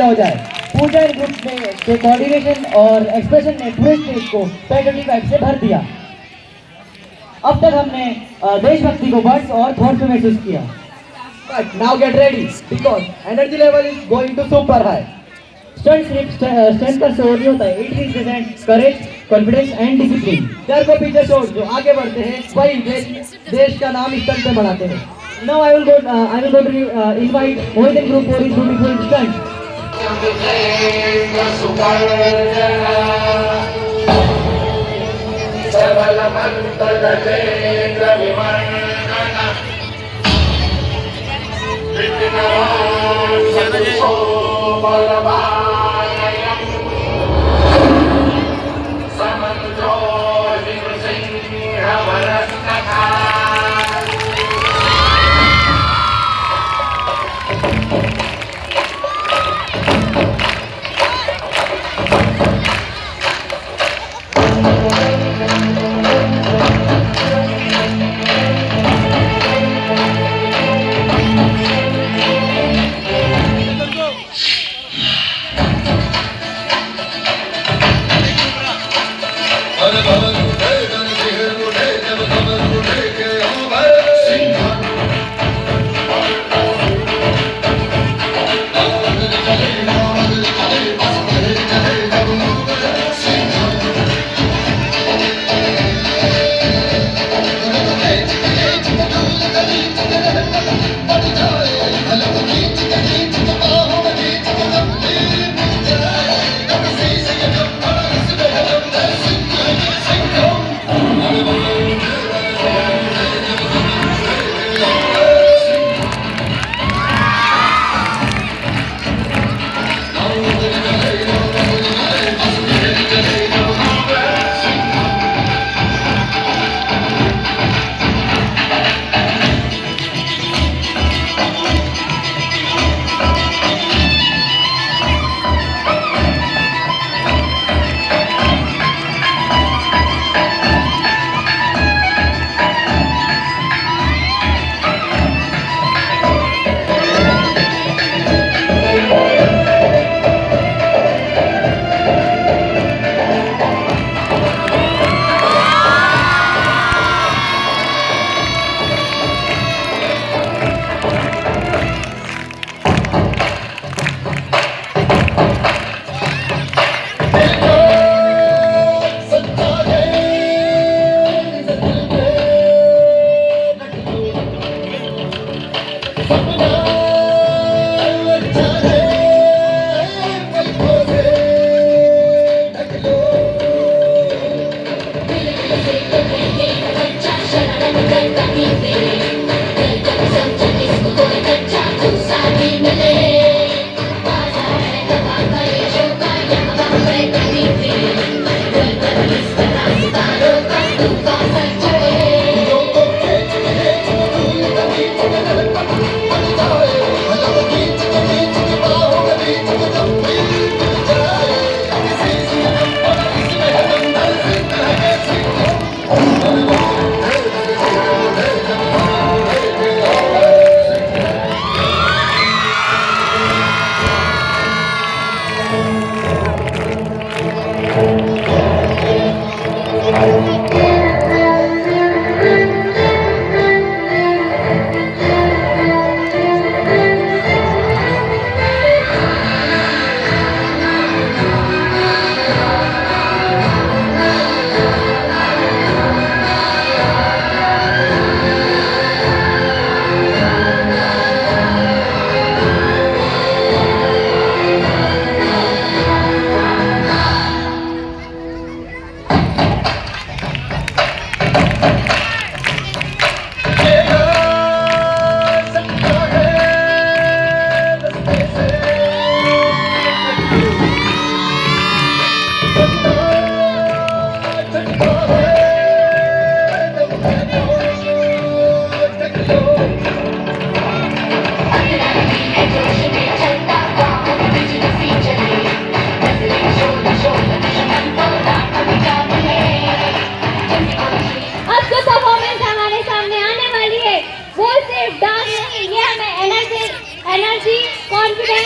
हो जाए। पूजा ग्रुप में के कोऑर्डिनेशन और एक्सप्रेशन ने पूरे स्टेज को पैट्रियोटिक वाइब से भर दिया। अब तक हमने देशभक्ति को वर्ड्स और थॉट्स में महसूस किया। But now get ready because energy level is going to super high. Stunt सिर्फ स्ट्रेंथ का शो नहीं होता है, it represent courage, confidence and discipline. डर को पीछे छोड़, जो आगे बढ़ते हैं वही देश का नाम स्टंट पे बढ़ाते हैं। Now I will go to invite Mohit group for his beautiful stunt.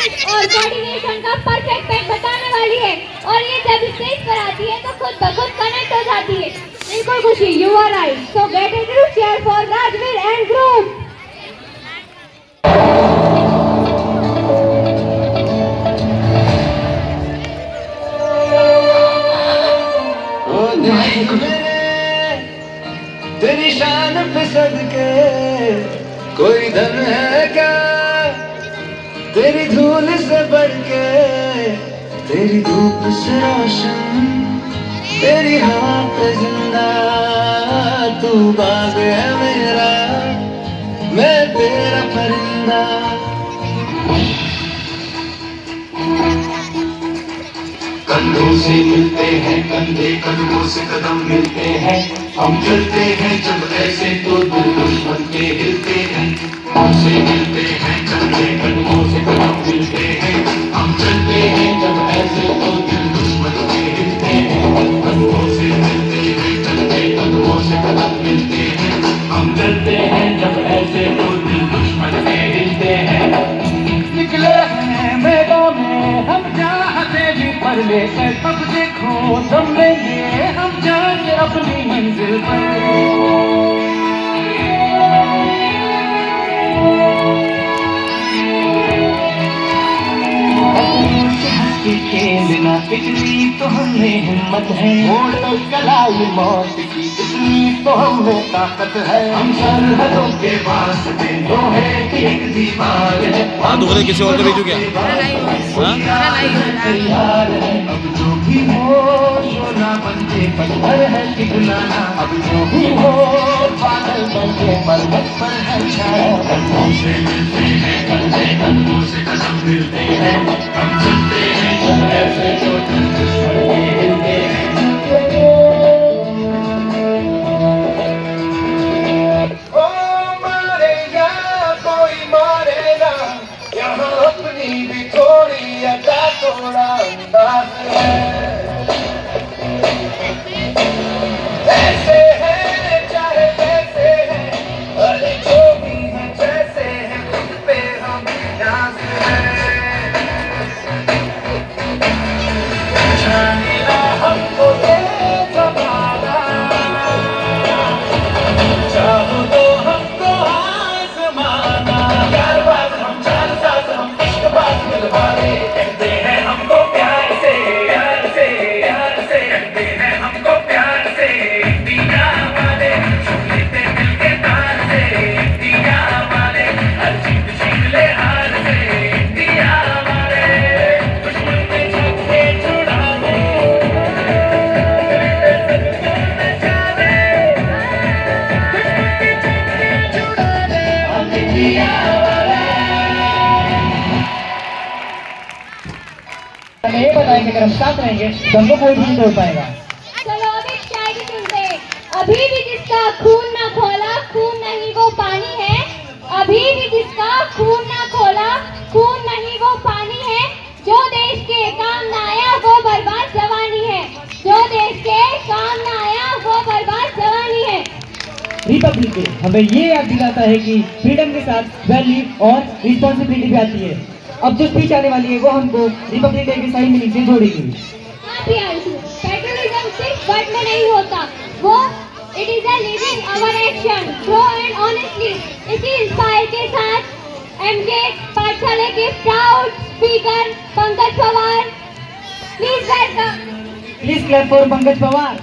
Balance और कोऑर्डिनेशन का परफेक्ट पैक बताने वाली है और ये जब स्टेज पर आती है तो खुद ब खुद कनेक्ट हो जाती है। बिल्कुल Khushi, you are right. So get ready to cheer for Rajveer and group. तेरी शान पे सदके कोई धन है क्या, तेरी धूल से बढ़ के, तेरी धूप से रोशन, तेरी हवा पे जिंदा। तू बाग है मेरा, मैं तेरा परिंदा। कंधों से मिलते हैं कंधे, कंधों से कदम मिलते हैं, हम चलते हैं जब ऐसे तो दिल दुश्मन के हिलते हैं। हमसे मिलते हैं कंधे, कंधों से कदम मिलते हैं, हम चलते हैं जब ऐसे तो दिल दुश्मन के हिलते हैं। कंधों से मिलते हैं कंधे, कंधों से कदम मिलते हैं, हम चलते हैं जब ऐसे तो दिल दुश्मन के हिलते हैं। निकले हैं मैदान में हम चाहते भी पर लेकर, अब देखो दम लेंगे हम जाएंगे अपनी मंजिल पर। खेलना इतनी तो हमें हिम्मत है, मोड़ तो कलाई मौत की इतनी तो हमें ताकत है। हम सरहदों के वास्ते लोहे की एक दीवार है। हाँ दूसरे किसी और को भेजू क्या? तैयार है अब जो भी हो, सोना बनके पत्थर है पिघलाना। अब जो भी हो, बादल बनके पर्वत पर है छाया। कंधों से मिलते हैं कंधे, कंधों से कदम मिलते हैं, हम चलते हैं ऐसे जो दिल दुश्मन के हिलते हैं। ओ मारेगा कोई मारेगा, यहाँ अपनी भी थोड़ी अदा थोड़ा अंदाज है। ऐसे है चाहे वैसे है, अरे जो भी है जैसे है, खुद पे हम नाज है। जानेगा हमको ये जमाना, चाहो तो हमको आज़माना। प्यारबाज हम जानसाज हम इश्कबाज दिलवाले, कहते हैं हमको प्यार से प्यार से प्यार से, कहते हैं हमको प्यार से दिया वाले। छू लेते दिल के तार से दिया वाले, हर जीत छीन ले हार से दिया वाले। दुश्मन के छक्के छुड़ा दे, हमें ये बताएंगे अगर हम साथ रहेंगे तो हमको कोई भी नहीं तोड़ पाएगा। चलो अब एक शायरी सुनते हैं। अभी भी जिसका खून ना खोला, खून नहीं वो पानी है। अभी भी जिसका खून ना खोला, खून नहीं वो पानी है। जो देश के काम ना आया वो बर्बाद जवानी है। जो देश के काम ना आया वो बर्बाद जवानी है। रिपब्लिक डे हमें ये याद दिलाता है कि फ्रीडम के साथ वैल्यू और रिस्पॉन्सिबिलिटी भी आती है। अब जो स्पीच आने वाली है वो हमको रिपब्लिक डे की सही मीनिंग से जोड़ेगी। हाँ प्रियांशु, पेट्रोलिज्म सिर्फ वर्ड में नहीं होता, वो it is a living our action true and honestly. इसी इंस्पायर के साथ एमके पाठशाला के proud speaker Pankaj Pawar, please welcome. Please clap for Pankaj Pawar.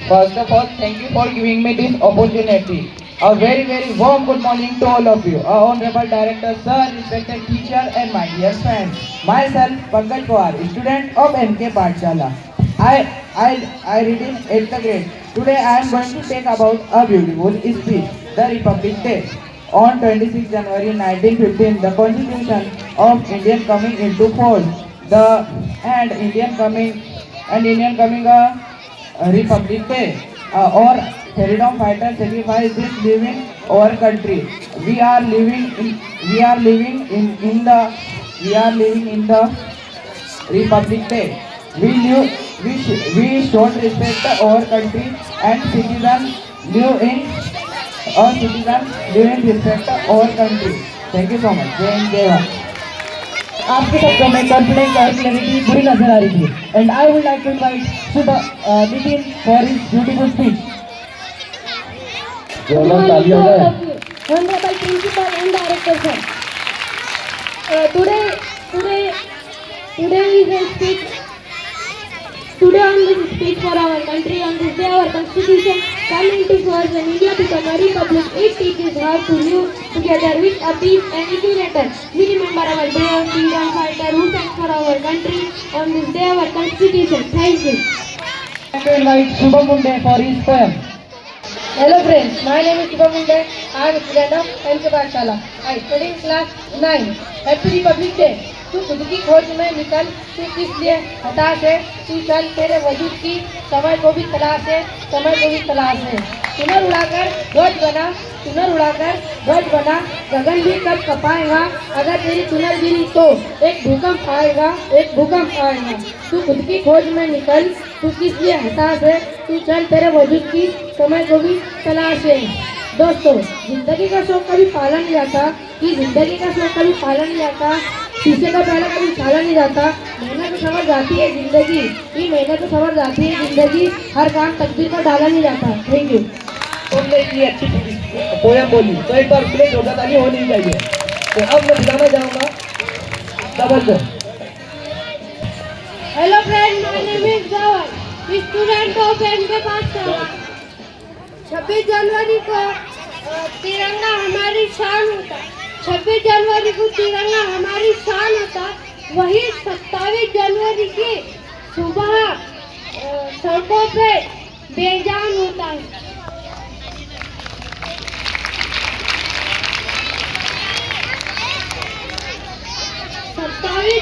First of all, thank you for giving me this opportunity. A very warm good morning to all of you. Our honorable director, sir, respected teacher, and my dear friends. Myself, Pankaj Pawar, student of MK Pathshala. I read in 8th grade. Today I am going to take about a beautiful speech, the Republic Day. On 26 January 1915, the Constitution of India coming into force. Indian coming a Republic Day. Or freedom fighters sacrificed this living our country. We are living in the Republic Day. We should respect our country and citizens live in respect our country. Thank you so much. Jai Hind, Jai Bharat. आपके शब्दों में confidence और clarity पूरी नजर आ रही थी and I would like to invite Nitin for his beautiful speech. जोरदार तालियां हो जाए। Honorable Principal and Director sir, today is a speech. Today on this speech for our country, on this day our constitution come into force and India become a republic. It teaches how to live together with a peace and equality. We remember our brave freedom fighter who fought for our country on this day our constitution. Thank you. I to invite Shubham Munde for his poem. Hello friends, my name is Shubham Munde. I am a student of MK Pathshala. I study in class 9. Happy Republic Day. तू खुद की खोज में निकल, तू किस लिए हताश है, तू चल तेरे वजूद की समय को भी तलाश है, समय को भी तलाश है। सुनर उड़ाकर ध्वज बना, गगन भी कब कपाएगा, अगर तेरी सुनर गिरी तो एक भूकंप आएगा। तू खुद की खोज में निकल, तू किस लिए हताश है, तू चल तेरे वजूद की समय को भी तलाश है। दोस्तों, जिंदगी का शौक कभी पाला नहीं जाता, शीशे का पहला कभी छाला नहीं जाता। मेहनत तो सवर जाती है जिंदगी, हर काम तकदीर पर डाला नहीं जाता। Thank you. तुमने इतनी अच्छी पोयम बोली तो एक बार उसके लिए जोरदार ताली होनी चाहिए। तो अब मैं बुलाना चाहूँगा डबल को। Hello friend, my name is Dhawan, student of MK Pathshala. 26 जनवरी को तिरंगा हमारी शान होता, 26 जनवरी को तिरंगा हमारी शान होता, वही 27 जनवरी की सुबह सड़कों पे बेजान होता है।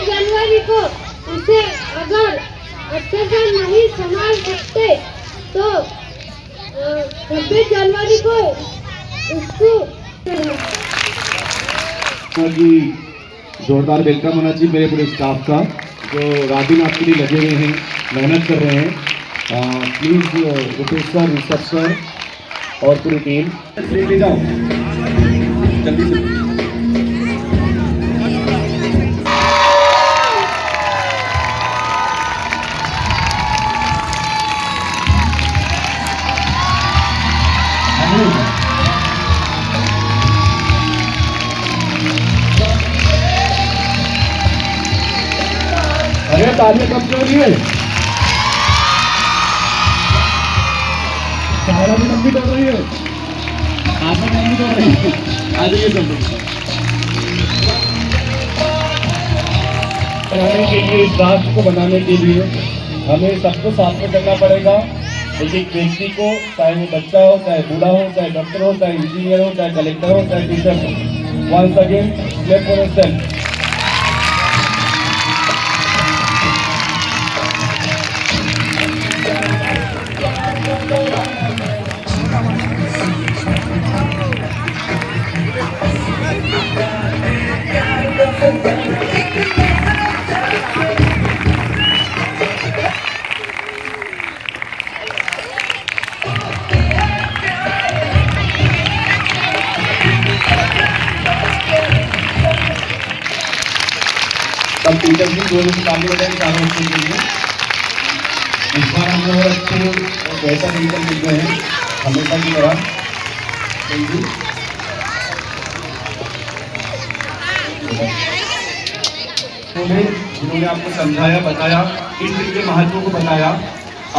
जनवरी को उसे अगर अच्छे से नहीं संभाल सकते तो 26 जनवरी को उसको कि जोरदार वेलकम होना चाहिए मेरे पूरे स्टाफ का जो रात दिन आपके लिए लगे हुए हैं, मेहनत कर रहे हैं। Please Rupesh sir, Rishabh sir और पूरी टीम ले जाओ जल्दी से। अरे तालियां कब क्यों नहीं है? सारा भी लंबी कर रही है, आशा लंबी कर रही है। आ जाइए सब बनाने के लिए, इस राष्ट्र को बनाने के लिए हमें सबको साथ में करना पड़ेगा। एक एक व्यक्ति को, चाहे वो बच्चा हो, चाहे बूढ़ा हो, चाहे डॉक्टर हो, चाहे इंजीनियर हो, चाहे कलेक्टर हो, चाहे टीचर हो। Once again clap for yourself. सब टीचर भी दो दिन काफी बजाय चारों बच्चों के लिए इस बार हम लोग अच्छे और बेहतर टीचर मिल गए हैं हमेशा की तरह। Thank you. जिन्होंने आपको समझाया, बताया, इस दिन के महत्व को बताया,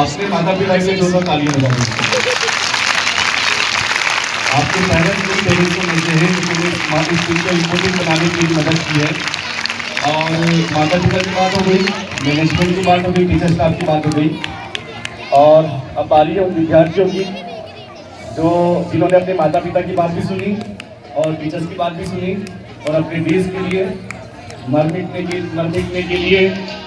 अपने माता पिता के दोनों तालियां बजाएंगे। आपके पेरेंट्स को मिलते हैं जिन्होंने इस दिन को इम्पोर्टेंट बनाने के लिए मदद की है। और माता पिता की बात हो गई, मैनेजमेंट की बात हो गई, टीचर स्टाफ की बात हो गई, और अब बारी है उन विद्यार्थियों की जिन्होंने अपने माता पिता की बात भी सुनी और टीचर्स की बात भी सुनी और अपने देश के लिए मर मिटने के लिए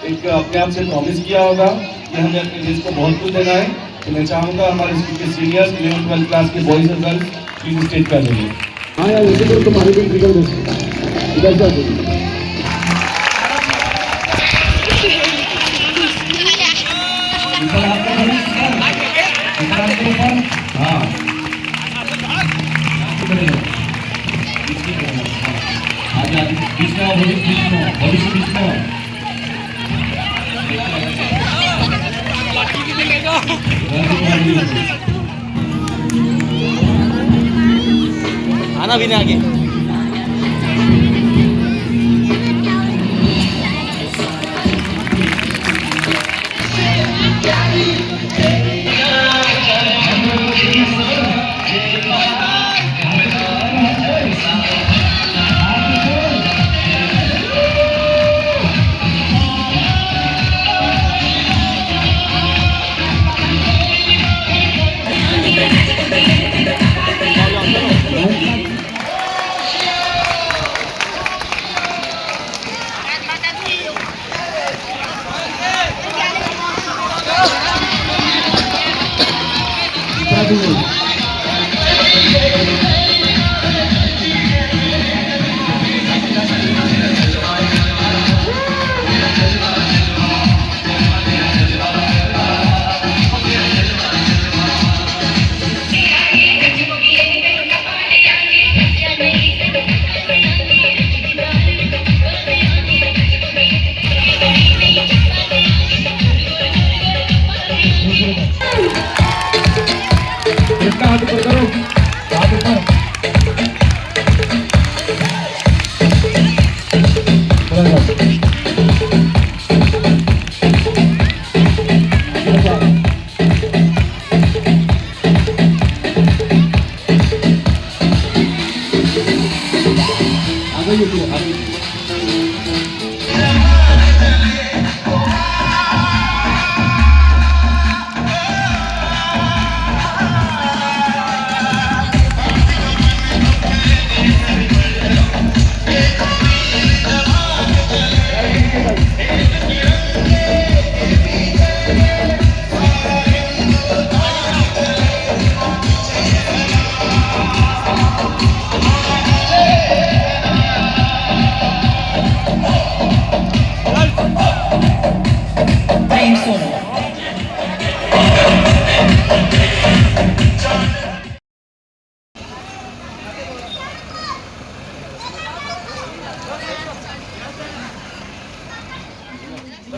एक अपने आप से प्रॉमिस किया होगा कि हमें अपने देश को बहुत कुछ देना है। तो मैं चाहूँगा हमारे स्कूल के सीनियर्स 11th-12th क्लास के बॉयज़ और गर्ल्स प्लीज स्टेज पर आ जाइए। हाँ यार, उसी को तुम्हारे भी इधर हाँ आज बीच में आना भी नहीं आगे।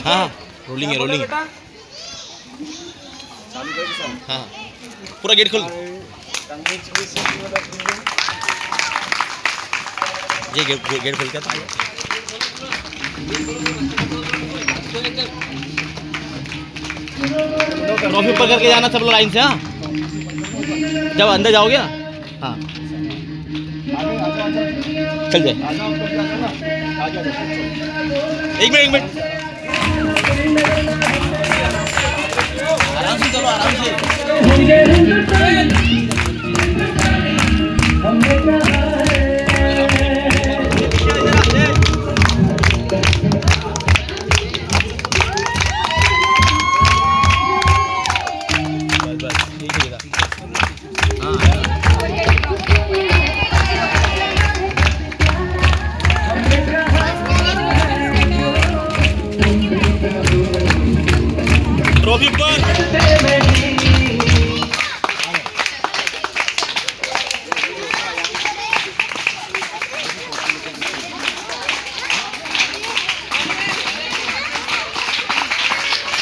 हाँ रोलिंग है रोलिंग है। हाँ पूरा गेट खोल। ये गेट खोल के ट्रॉफी पकड़ के जाना सब लोग लाइन से। हाँ जब अंदर जाओगे ना। हाँ चल जाए। एक मिनट आराम से चलो आराम से। ट्रॉफी पर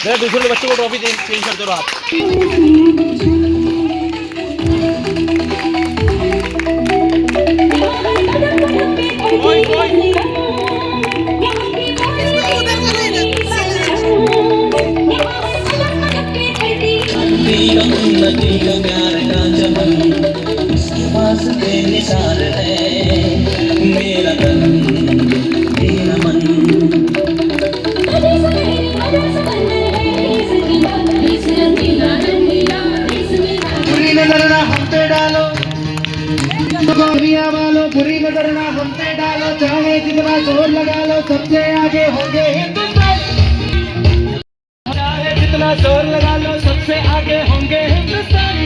मेरे दूसरे बच्चों को ट्रॉफी चेंज करते रहो आप। प्यार का चमन इसके पास बेनिसार है मेरा तन मेरा मन। बुरी नजर ना हम पे डालो दुनिया वालों, बुरी नजर ना हम पे डालो। चाहे जितना जोर लगा लो सबसे आगे होंगे हिंदुस्तान। चाहे जितना जोर लगा लो सबसे आगे होंगे हिंदुस्तान।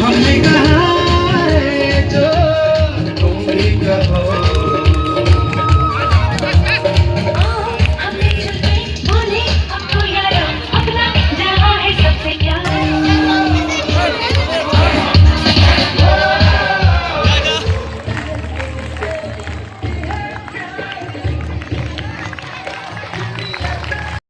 हमने कहा